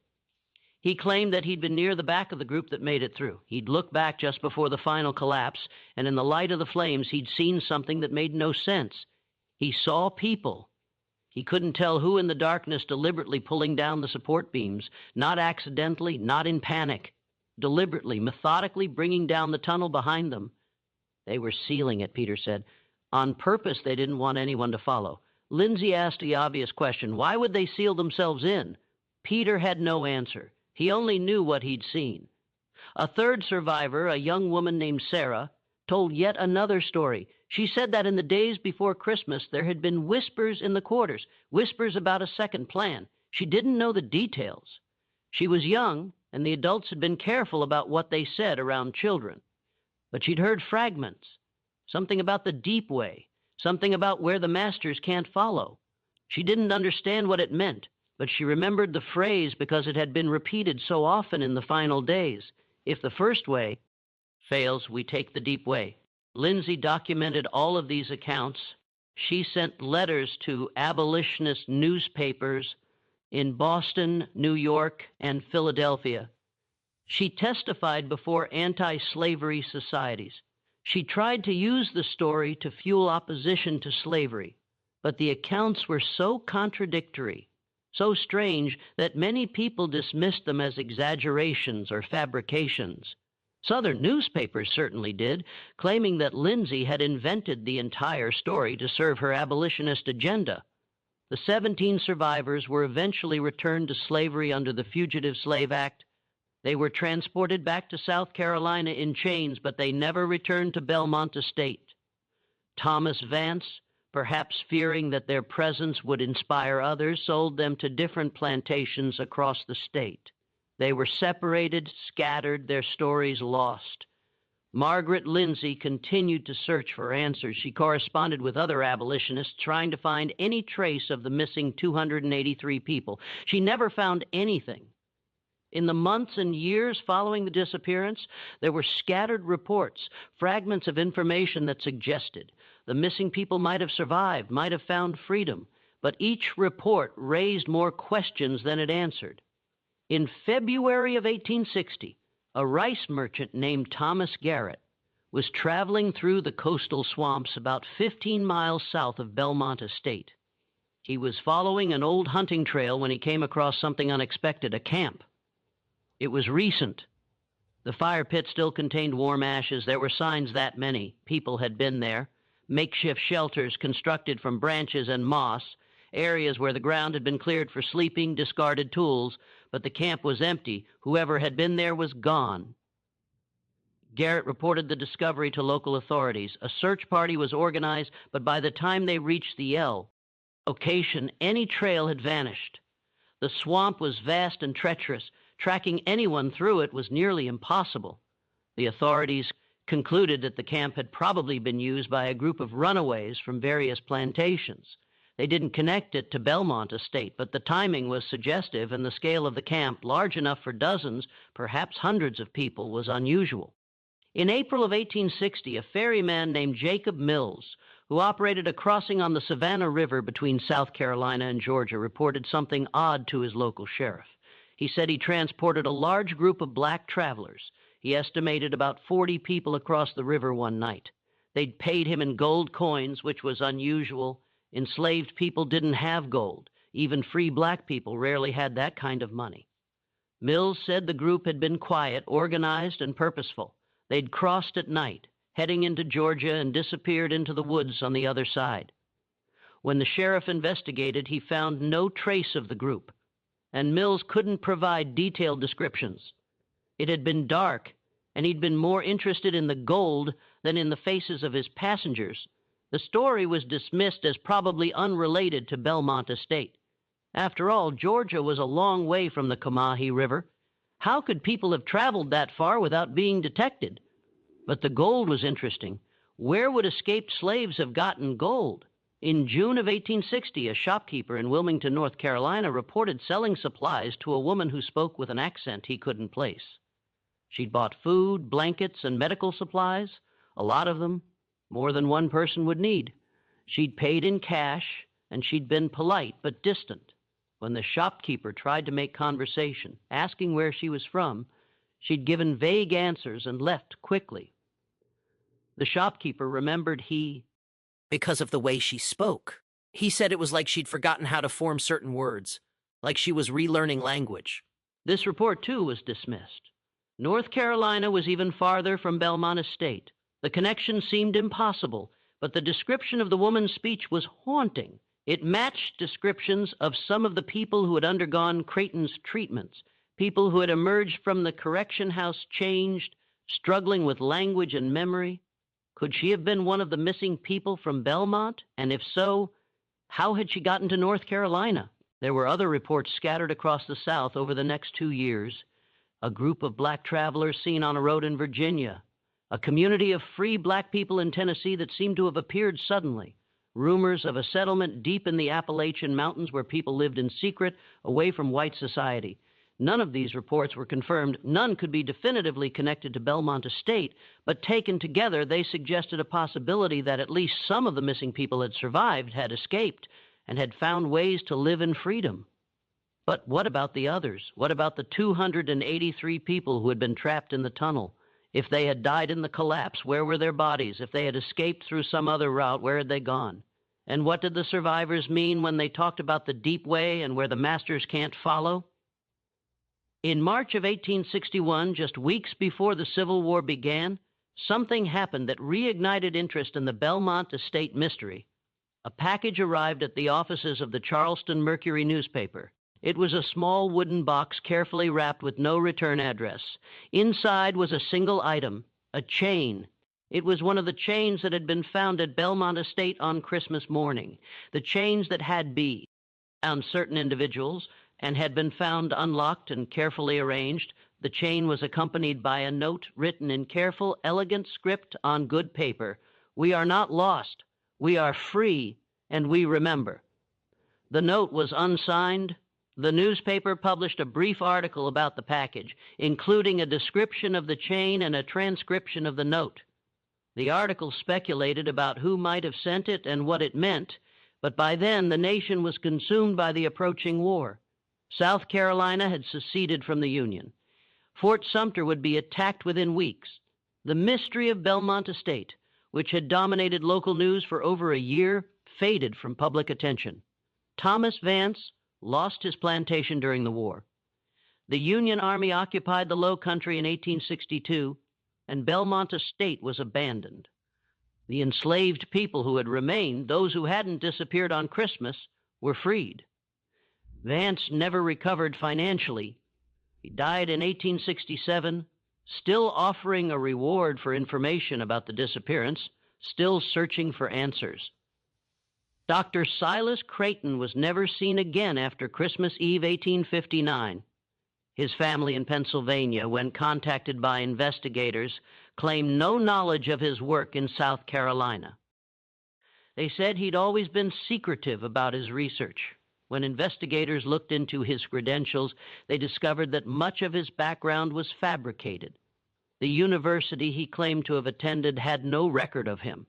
He claimed that he'd been near the back of the group that made it through. He'd looked back just before the final collapse, and in the light of the flames, he'd seen something that made no sense. He saw people. He couldn't tell who in the darkness deliberately pulling down the support beams, not accidentally, not in panic. Deliberately, methodically bringing down the tunnel behind them. They were sealing it, Peter said. On purpose, they didn't want anyone to follow. Lindsay asked the obvious question, why would they seal themselves in? Peter had no answer. He only knew what he'd seen. A third survivor, a young woman named Sarah, told yet another story. She said that in the days before Christmas, there had been whispers in the quarters, whispers about a second plan. She didn't know the details. She was young, and the adults had been careful about what they said around children. But she'd heard fragments, something about the deep way, something about where the masters can't follow. She didn't understand what it meant, but she remembered the phrase because it had been repeated so often in the final days. If the first way fails, we take the deep way. Lindsay documented all of these accounts. She sent letters to abolitionist newspapers in Boston, New York, and Philadelphia. She testified before anti-slavery societies. She tried to use the story to fuel opposition to slavery, but the accounts were so contradictory, so strange, that many people dismissed them as exaggerations or fabrications. Southern newspapers certainly did, claiming that Lindsay had invented the entire story to serve her abolitionist agenda. The 17 survivors were eventually returned to slavery under the Fugitive Slave Act. They were transported back to South Carolina in chains, but they never returned to Belmont Estate. Thomas Vance, perhaps fearing that their presence would inspire others, sold them to different plantations across the state. They were separated, scattered, their stories lost. Margaret Lindsay continued to search for answers. She corresponded with other abolitionists, trying to find any trace of the missing 283 people. She never found anything. In the months and years following the disappearance, there were scattered reports, fragments of information that suggested the missing people might have survived, might have found freedom, but each report raised more questions than it answered. In February of 1860, a rice merchant named Thomas Garrett was traveling through the coastal swamps about 15 miles south of Belmont Estate. He was following an old hunting trail when he came across something unexpected, a camp. It was recent. The fire pit still contained warm ashes. There were signs that many people had been there. Makeshift shelters constructed from branches and moss, areas where the ground had been cleared for sleeping, discarded tools, but the camp was empty. Whoever had been there was gone. Garrett reported the discovery to local authorities. A search party was organized, but by the time they reached the location, any trail had vanished. The swamp was vast and treacherous. Tracking anyone through it was nearly impossible. The authorities concluded that the camp had probably been used by a group of runaways from various plantations. They didn't connect it to Belmont Estate, but the timing was suggestive, and the scale of the camp, large enough for dozens, perhaps hundreds of people, was unusual. In April of 1860, a ferryman named Jacob Mills, who operated a crossing on the Savannah River between South Carolina and Georgia, reported something odd to his local sheriff. He said he transported a large group of black travelers. He estimated about 40 people across the river one night. They'd paid him in gold coins, which was unusual. Enslaved people didn't have gold. Even free black people rarely had that kind of money. Mills said the group had been quiet, organized, and purposeful. They'd crossed at night, heading into Georgia, and disappeared into the woods on the other side. When the sheriff investigated, he found no trace of the group, and Mills couldn't provide detailed descriptions. It had been dark, and he'd been more interested in the gold than in the faces of his passengers. The story was dismissed as probably unrelated to Belmont Estate. After all, Georgia was a long way from the Combahee River. How could people have traveled that far without being detected? But the gold was interesting. Where would escaped slaves have gotten gold? In June of 1860, a shopkeeper in Wilmington, North Carolina, reported selling supplies to a woman who spoke with an accent he couldn't place. She'd bought food, blankets, and medical supplies, a lot of them, more than one person would need. She'd paid in cash, and she'd been polite but distant. When the shopkeeper tried to make conversation, asking where she was from, she'd given vague answers and left quickly. The shopkeeper remembered because of the way she spoke. He said it was like she'd forgotten how to form certain words, like she was relearning language. This report, too, was dismissed. North Carolina was even farther from Belmont Estate. The connection seemed impossible, but the description of the woman's speech was haunting. It matched descriptions of some of the people who had undergone Creighton's treatments, people who had emerged from the correction house changed, struggling with language and memory. Could she have been one of the missing people from Belmont? And if so, how had she gotten to North Carolina? There were other reports scattered across the South over the next 2 years. A group of black travelers seen on a road in Virginia. A community of free black people in Tennessee that seemed to have appeared suddenly. Rumors of a settlement deep in the Appalachian Mountains where people lived in secret, away from white society. None of these reports were confirmed. None could be definitively connected to Belmont Estate, but taken together, they suggested a possibility that at least some of the missing people had survived, had escaped, and had found ways to live in freedom. But what about the others? What about the 283 people who had been trapped in the tunnel? If they had died in the collapse, where were their bodies? If they had escaped through some other route, where had they gone? And what did the survivors mean when they talked about the deep way and where the masters can't follow? In March of 1861, just weeks before the Civil War began, something happened that reignited interest in the Belmont Estate mystery. A package arrived at the offices of the Charleston Mercury newspaper. It was a small wooden box carefully wrapped with no return address. Inside was a single item, a chain. It was one of the chains that had been found at Belmont Estate on Christmas morning, the chains that had beads on certain individuals and had been found unlocked and carefully arranged. The chain was accompanied by a note written in careful, elegant script on good paper. "We are not lost. We are free, and we remember." The note was unsigned. The newspaper published a brief article about the package, including a description of the chain and a transcription of the note. The article speculated about who might have sent it and what it meant, but by then the nation was consumed by the approaching war. South Carolina had seceded from the Union. Fort Sumter would be attacked within weeks. The mystery of Belmont Estate, which had dominated local news for over a year, faded from public attention. Thomas Vance lost his plantation during the war. The Union Army occupied the Low Country in 1862, and Belmont Estate was abandoned. The enslaved people who had remained, those who hadn't disappeared on Christmas, were freed. Vance never recovered financially. He died in 1867, still offering a reward for information about the disappearance, still searching for answers. Dr. Silas Creighton was never seen again after Christmas Eve, 1859. His family in Pennsylvania, when contacted by investigators, claimed no knowledge of his work in South Carolina. They said he'd always been secretive about his research. When investigators looked into his credentials, they discovered that much of his background was fabricated. The university he claimed to have attended had no record of him.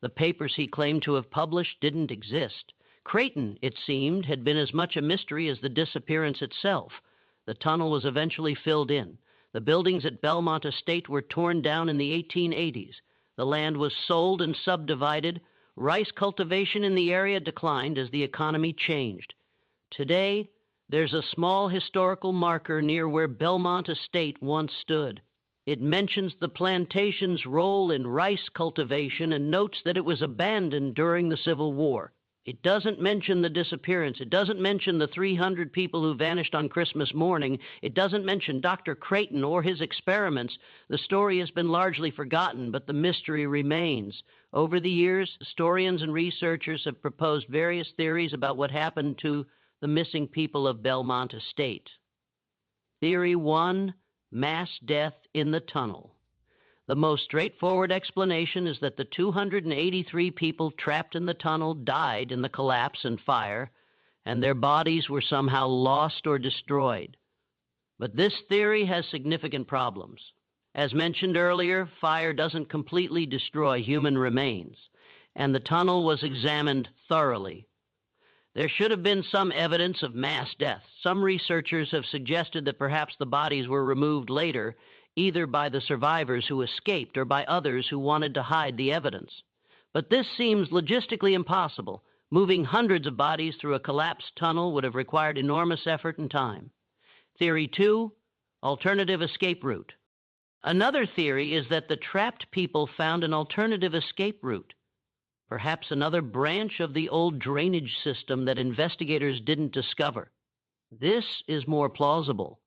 The papers he claimed to have published didn't exist. Creighton, it seemed, had been as much a mystery as the disappearance itself. The tunnel was eventually filled in. The buildings at Belmont Estate were torn down in the 1880s. The land was sold and subdivided. Rice cultivation in the area declined as the economy changed. Today, there's a small historical marker near where Belmont Estate once stood. It mentions the plantation's role in rice cultivation and notes that it was abandoned during the Civil War. It doesn't mention the disappearance. It doesn't mention the 300 people who vanished on Christmas morning. It doesn't mention Dr. Creighton or his experiments. The story has been largely forgotten, but the mystery remains. Over the years, historians and researchers have proposed various theories about what happened to the missing people of Belmont Estate. Theory 1, mass death in the tunnel. The most straightforward explanation is that the 283 people trapped in the tunnel died in the collapse and fire, and their bodies were somehow lost or destroyed. But this theory has significant problems. As mentioned earlier, fire doesn't completely destroy human remains, and the tunnel was examined thoroughly. There should have been some evidence of mass death. Some researchers have suggested that perhaps the bodies were removed later, either by the survivors who escaped or by others who wanted to hide the evidence. But this seems logistically impossible. Moving hundreds of bodies through a collapsed tunnel would have required enormous effort and time. Theory 2, alternative escape route. Another theory is that the trapped people found an alternative escape route, perhaps another branch of the old drainage system that investigators didn't discover. This is more plausible.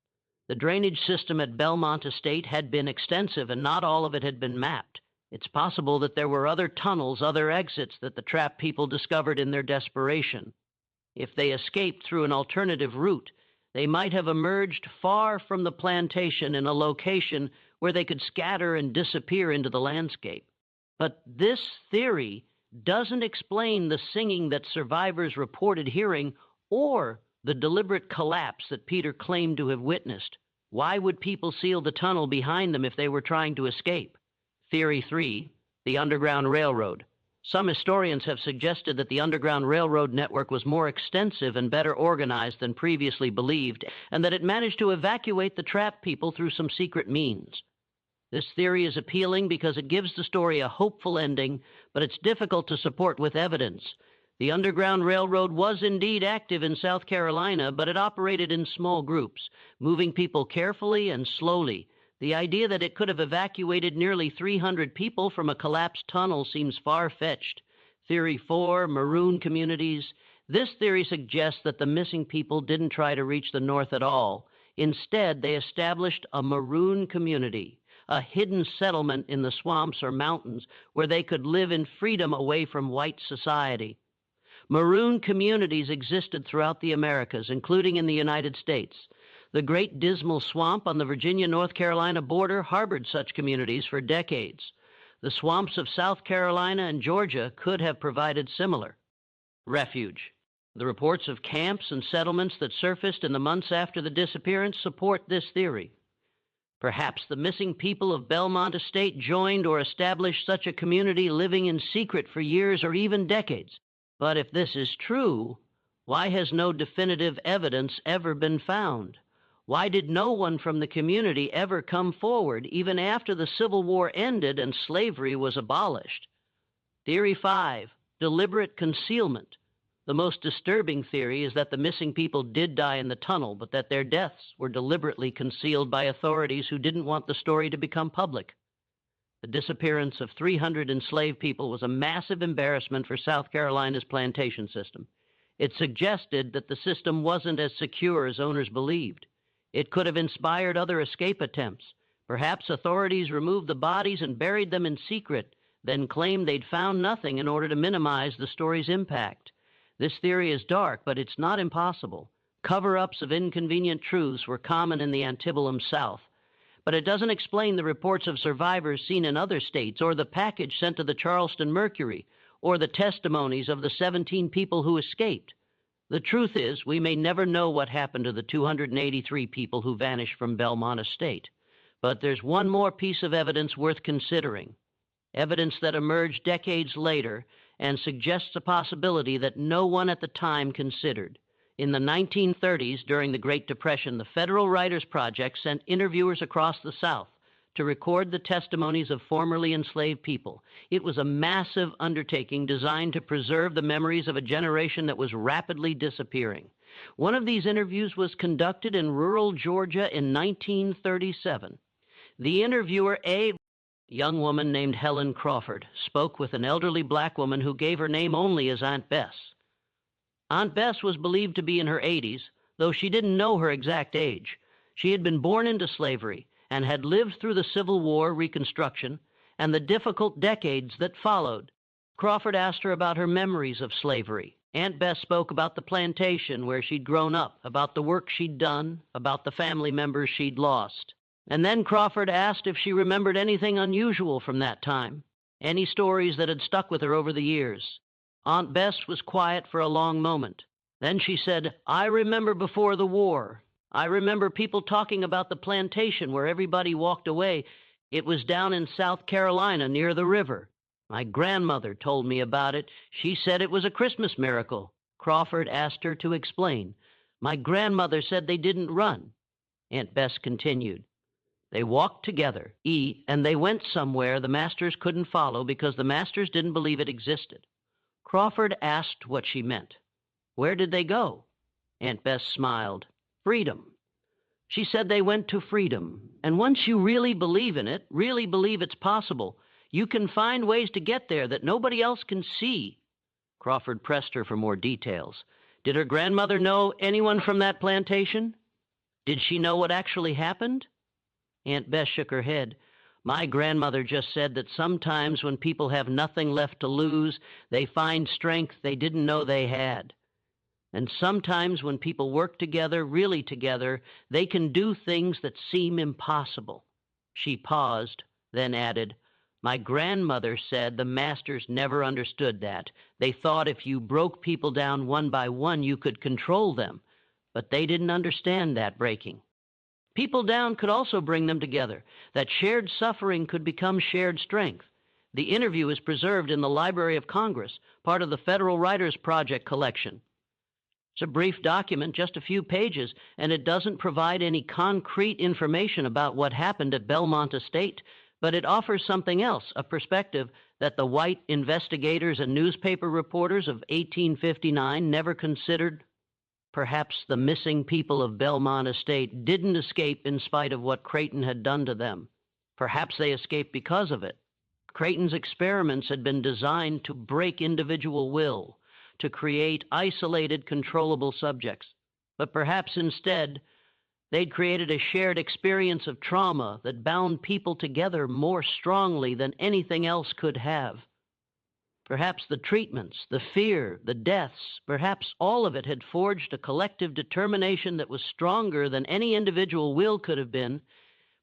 The drainage system at Belmont Estate had been extensive, and not all of it had been mapped. It's possible that there were other tunnels, other exits that the trapped people discovered in their desperation. If they escaped through an alternative route, they might have emerged far from the plantation in a location where they could scatter and disappear into the landscape. But this theory doesn't explain the singing that survivors reported hearing or the deliberate collapse that Peter claimed to have witnessed. Why would people seal the tunnel behind them if they were trying to escape? Theory 3, the Underground Railroad. Some historians have suggested that the Underground Railroad network was more extensive and better organized than previously believed, and that it managed to evacuate the trapped people through some secret means. This theory is appealing because it gives the story a hopeful ending, but it's difficult to support with evidence. The Underground Railroad was indeed active in South Carolina, but it operated in small groups, moving people carefully and slowly. The idea that it could have evacuated nearly 300 people from a collapsed tunnel seems far-fetched. Theory 4, maroon communities. This theory suggests that the missing people didn't try to reach the North at all. Instead, they established a maroon community, a hidden settlement in the swamps or mountains where they could live in freedom away from white society. Maroon communities existed throughout the Americas, including in the United States. The Great Dismal Swamp on the Virginia-North Carolina border harbored such communities for decades. The swamps of South Carolina and Georgia could have provided similar refuge. The reports of camps and settlements that surfaced in the months after the disappearance support this theory. Perhaps the missing people of Belmont Estate joined or established such a community, living in secret for years or even decades. But if this is true, why has no definitive evidence ever been found? Why did no one from the community ever come forward, even after the Civil War ended and slavery was abolished? Theory 5, deliberate concealment. The most disturbing theory is that the missing people did die in the tunnel, but that their deaths were deliberately concealed by authorities who didn't want the story to become public. The disappearance of 300 enslaved people was a massive embarrassment for South Carolina's plantation system. It suggested that the system wasn't as secure as owners believed. It could have inspired other escape attempts. Perhaps authorities removed the bodies and buried them in secret, then claimed they'd found nothing in order to minimize the story's impact. This theory is dark, but it's not impossible. Cover-ups of inconvenient truths were common in the antebellum South. But it doesn't explain the reports of survivors seen in other states, or the package sent to the Charleston Mercury, or the testimonies of the 17 people who escaped. The truth is, we may never know what happened to the 283 people who vanished from Belmont Estate. But there's one more piece of evidence worth considering. Evidence that emerged decades later and suggests a possibility that no one at the time considered. In the 1930s, during the Great Depression, the Federal Writers Project sent interviewers across the South to record the testimonies of formerly enslaved people. It was a massive undertaking designed to preserve the memories of a generation that was rapidly disappearing. One of these interviews was conducted in rural Georgia in 1937. The interviewer, a young woman named Helen Crawford, spoke with an elderly black woman who gave her name only as Aunt Bess. Aunt Bess was believed to be in her 80s, though she didn't know her exact age. She had been born into slavery and had lived through the Civil War, Reconstruction, and the difficult decades that followed. Crawford asked her about her memories of slavery. Aunt Bess spoke about the plantation where she'd grown up, about the work she'd done, about the family members she'd lost. And then Crawford asked if she remembered anything unusual from that time, any stories that had stuck with her over the years. Aunt Bess was quiet for a long moment. Then she said, "I remember before the war. I remember people talking about the plantation where everybody walked away. It was down in South Carolina near the river. My grandmother told me about it. She said it was a Christmas miracle." Crawford asked her to explain. "My grandmother said they didn't run." Aunt Bess continued. "They walked together, and they went somewhere the masters couldn't follow because the masters didn't believe it existed." Crawford asked what she meant. "Where did they go?" Aunt Bess smiled. "Freedom." She said they went to freedom. And once you really believe in it, really believe it's possible, you can find ways to get there that nobody else can see. Crawford pressed her for more details. Did her grandmother know anyone from that plantation? Did she know what actually happened? Aunt Bess shook her head. "My grandmother just said that sometimes when people have nothing left to lose, they find strength they didn't know they had. And sometimes when people work together, really together, they can do things that seem impossible." She paused, then added, "My grandmother said the masters never understood that. They thought if you broke people down one by one, you could control them. But they didn't understand that breaking. People down could also bring them together, that shared suffering could become shared strength." The interview is preserved in the Library of Congress, part of the Federal Writers Project collection. It's a brief document, just a few pages, and it doesn't provide any concrete information about what happened at Belmont Estate, but it offers something else, a perspective that the white investigators and newspaper reporters of 1859 never considered. Perhaps the missing people of Belmont Estate didn't escape in spite of what Creighton had done to them. Perhaps they escaped because of it. Creighton's experiments had been designed to break individual will, to create isolated, controllable subjects. But perhaps instead, they'd created a shared experience of trauma that bound people together more strongly than anything else could have. Perhaps the treatments, the fear, the deaths, perhaps all of it had forged a collective determination that was stronger than any individual will could have been.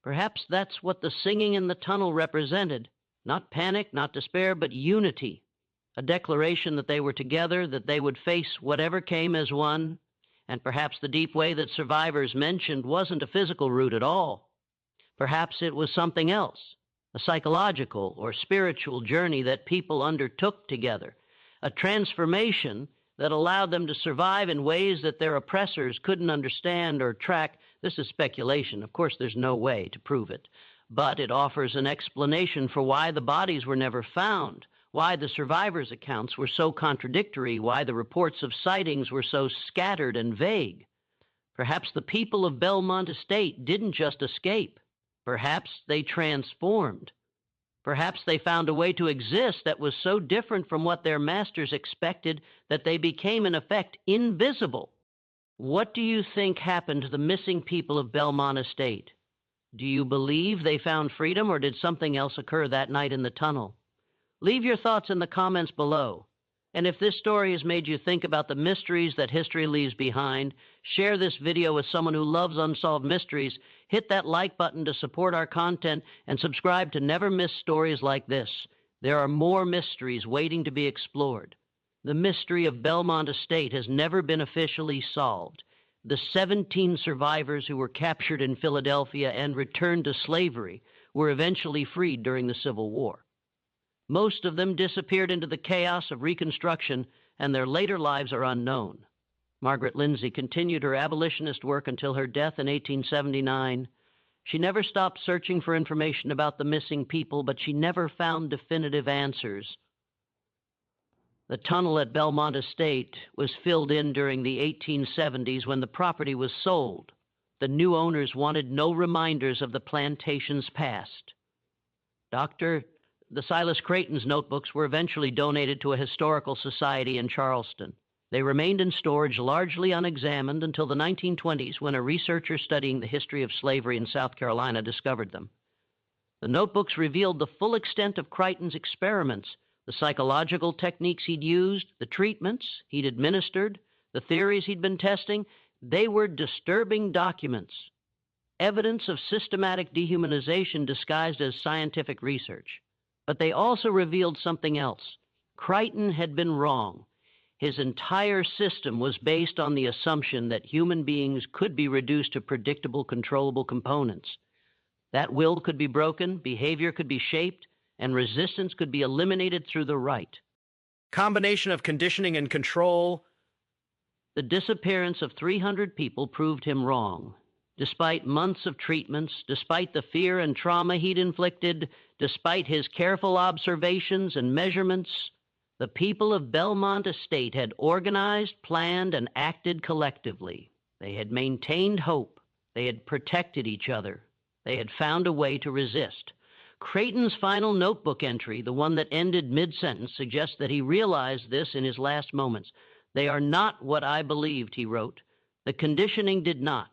Perhaps that's what the singing in the tunnel represented. Not panic, not despair, but unity. A declaration that they were together, that they would face whatever came as one. And perhaps the deep way that survivors mentioned wasn't a physical route at all. Perhaps it was something else, a psychological or spiritual journey that people undertook together, a transformation that allowed them to survive in ways that their oppressors couldn't understand or track. This is speculation. Of course, there's no way to prove it, but it offers an explanation for why the bodies were never found, why the survivors' accounts were so contradictory, why the reports of sightings were so scattered and vague. Perhaps the people of Belmont Estate didn't just escape. Perhaps they transformed. Perhaps they found a way to exist that was so different from what their masters expected that they became, in effect, invisible. What do you think happened to the missing people of Belmont Estate? Do you believe they found freedom, or did something else occur that night in the tunnel? Leave your thoughts in the comments below. And if this story has made you think about the mysteries that history leaves behind, share this video with someone who loves unsolved mysteries, hit that like button to support our content, and subscribe to never miss stories like this. There are more mysteries waiting to be explored. The mystery of Belmont Estate has never been officially solved. The 17 survivors who were captured in Philadelphia and returned to slavery were eventually freed during the Civil War. Most of them disappeared into the chaos of Reconstruction, and their later lives are unknown. Margaret Lindsay continued her abolitionist work until her death in 1879. She never stopped searching for information about the missing people, but she never found definitive answers. The tunnel at Belmont Estate was filled in during the 1870s when the property was sold. The new owners wanted no reminders of the plantation's past. The Silas Creighton's notebooks were eventually donated to a historical society in Charleston. They remained in storage largely unexamined until the 1920s, when a researcher studying the history of slavery in South Carolina discovered them. The notebooks revealed the full extent of Creighton's experiments, the psychological techniques he'd used, the treatments he'd administered, the theories he'd been testing. They were disturbing documents, evidence of systematic dehumanization disguised as scientific research. But they also revealed something else. Creighton had been wrong. His entire system was based on the assumption that human beings could be reduced to predictable, controllable components. That will could be broken, behavior could be shaped, and resistance could be eliminated through the right. Combination of conditioning and control. The disappearance of 300 people proved him wrong. Despite months of treatments, despite the fear and trauma he'd inflicted, despite his careful observations and measurements, the people of Belmont Estate had organized, planned, and acted collectively. They had maintained hope. They had protected each other. They had found a way to resist. Creighton's final notebook entry, the one that ended mid-sentence, suggests that he realized this in his last moments. "They are not what I believed," he wrote. "The conditioning did not.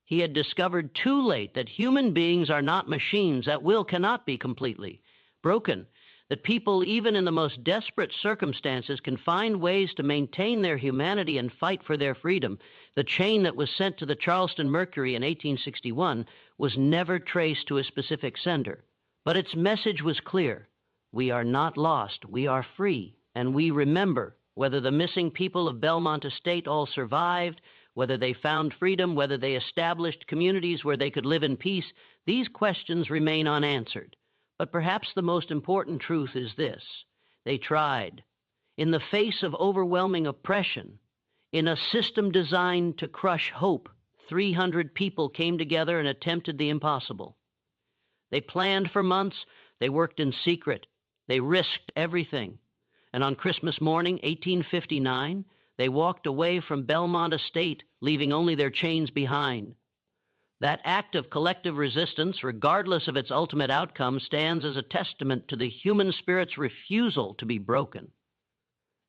He had discovered too late that human beings are not machines, that will cannot be completely broken, that people, even in the most desperate circumstances, can find ways to maintain their humanity and fight for their freedom." The chain that was sent to the Charleston Mercury in 1861 was never traced to a specific sender, but its message was clear. We are not lost, we are free, and we remember. Whether the missing people of Belmont Estate all survived, whether they found freedom, whether they established communities where they could live in peace, these questions remain unanswered. But perhaps the most important truth is this: they tried. In the face of overwhelming oppression, in a system designed to crush hope, 300 people came together and attempted the impossible. They planned for months, they worked in secret, they risked everything. And on Christmas morning, 1859, they walked away from Belmont Estate, leaving only their chains behind. That act of collective resistance, regardless of its ultimate outcome, stands as a testament to the human spirit's refusal to be broken.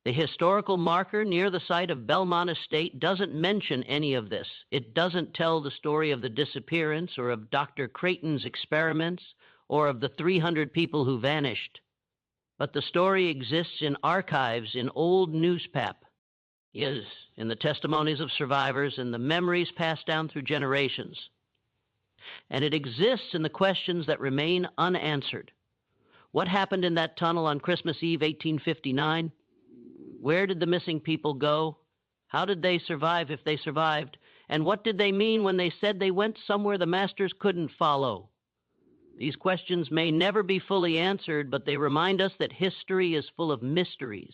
The historical marker near the site of Belmont Estate doesn't mention any of this. It doesn't tell the story of the disappearance or of Dr. Creighton's experiments or of the 300 people who vanished. But the story exists in archives, in old newspap, yes, in the testimonies of survivors and the memories passed down through generations. And it exists in the questions that remain unanswered. What happened in that tunnel on Christmas Eve, 1859? Where did the missing people go? How did they survive if they survived? And what did they mean when they said they went somewhere the masters couldn't follow? These questions may never be fully answered, but they remind us that history is full of mysteries,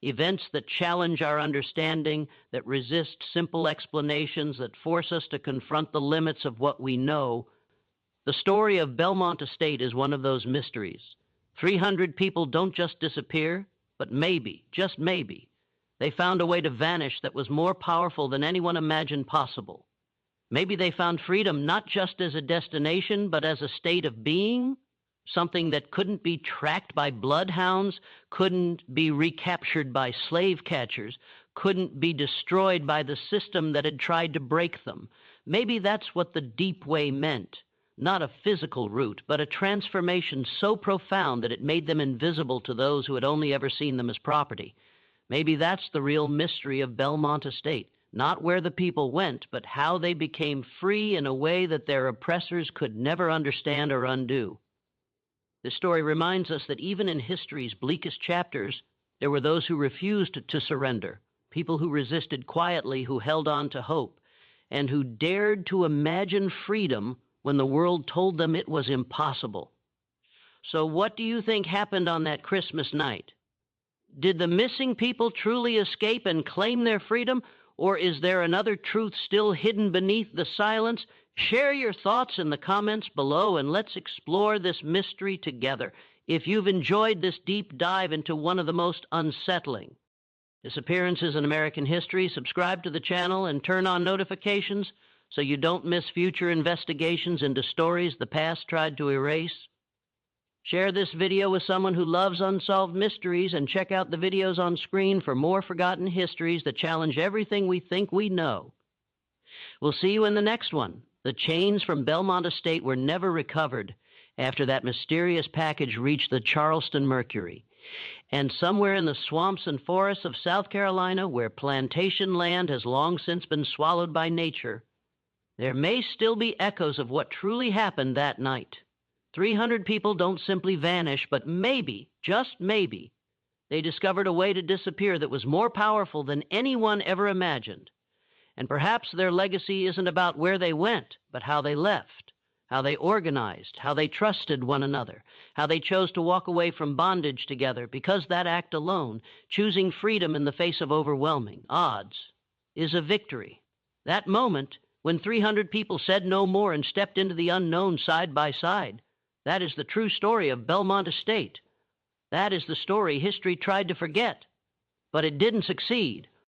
events that challenge our understanding, that resist simple explanations, that force us to confront the limits of what we know. The story of Belmont Estate is one of those mysteries. 300 people don't just disappear, but maybe, just maybe, they found a way to vanish that was more powerful than anyone imagined possible. Maybe they found freedom not just as a destination, but as a state of being, something that couldn't be tracked by bloodhounds, couldn't be recaptured by slave catchers, couldn't be destroyed by the system that had tried to break them. Maybe that's what the deep way meant. Not a physical route, but a transformation so profound that it made them invisible to those who had only ever seen them as property. Maybe that's the real mystery of Belmont Estate. Not where the people went, but how they became free in a way that their oppressors could never understand or undo. This story reminds us that even in history's bleakest chapters, there were those who refused to surrender, people who resisted quietly, who held on to hope, and who dared to imagine freedom when the world told them it was impossible. So what do you think happened on that Christmas night? Did the missing people truly escape and claim their freedom? Or is there another truth still hidden beneath the silence? Share your thoughts in the comments below and let's explore this mystery together. If you've enjoyed this deep dive into one of the most unsettling disappearances in American history, subscribe to the channel and turn on notifications so you don't miss future investigations into stories the past tried to erase. Share this video with someone who loves unsolved mysteries and check out the videos on screen for more forgotten histories that challenge everything we think we know. We'll see you in the next one. The chains from Belmont Estate were never recovered after that mysterious package reached the Charleston Mercury. And somewhere in the swamps and forests of South Carolina, where plantation land has long since been swallowed by nature, there may still be echoes of what truly happened that night. 300 people don't simply vanish, but maybe, just maybe, they discovered a way to disappear that was more powerful than anyone ever imagined. And perhaps their legacy isn't about where they went, but how they left, how they organized, how they trusted one another, how they chose to walk away from bondage together, because that act alone, choosing freedom in the face of overwhelming odds, is a victory. That moment, when 300 people said no more and stepped into the unknown side by side, that is the true story of Belmont Estate. That is the story history tried to forget, but it didn't succeed.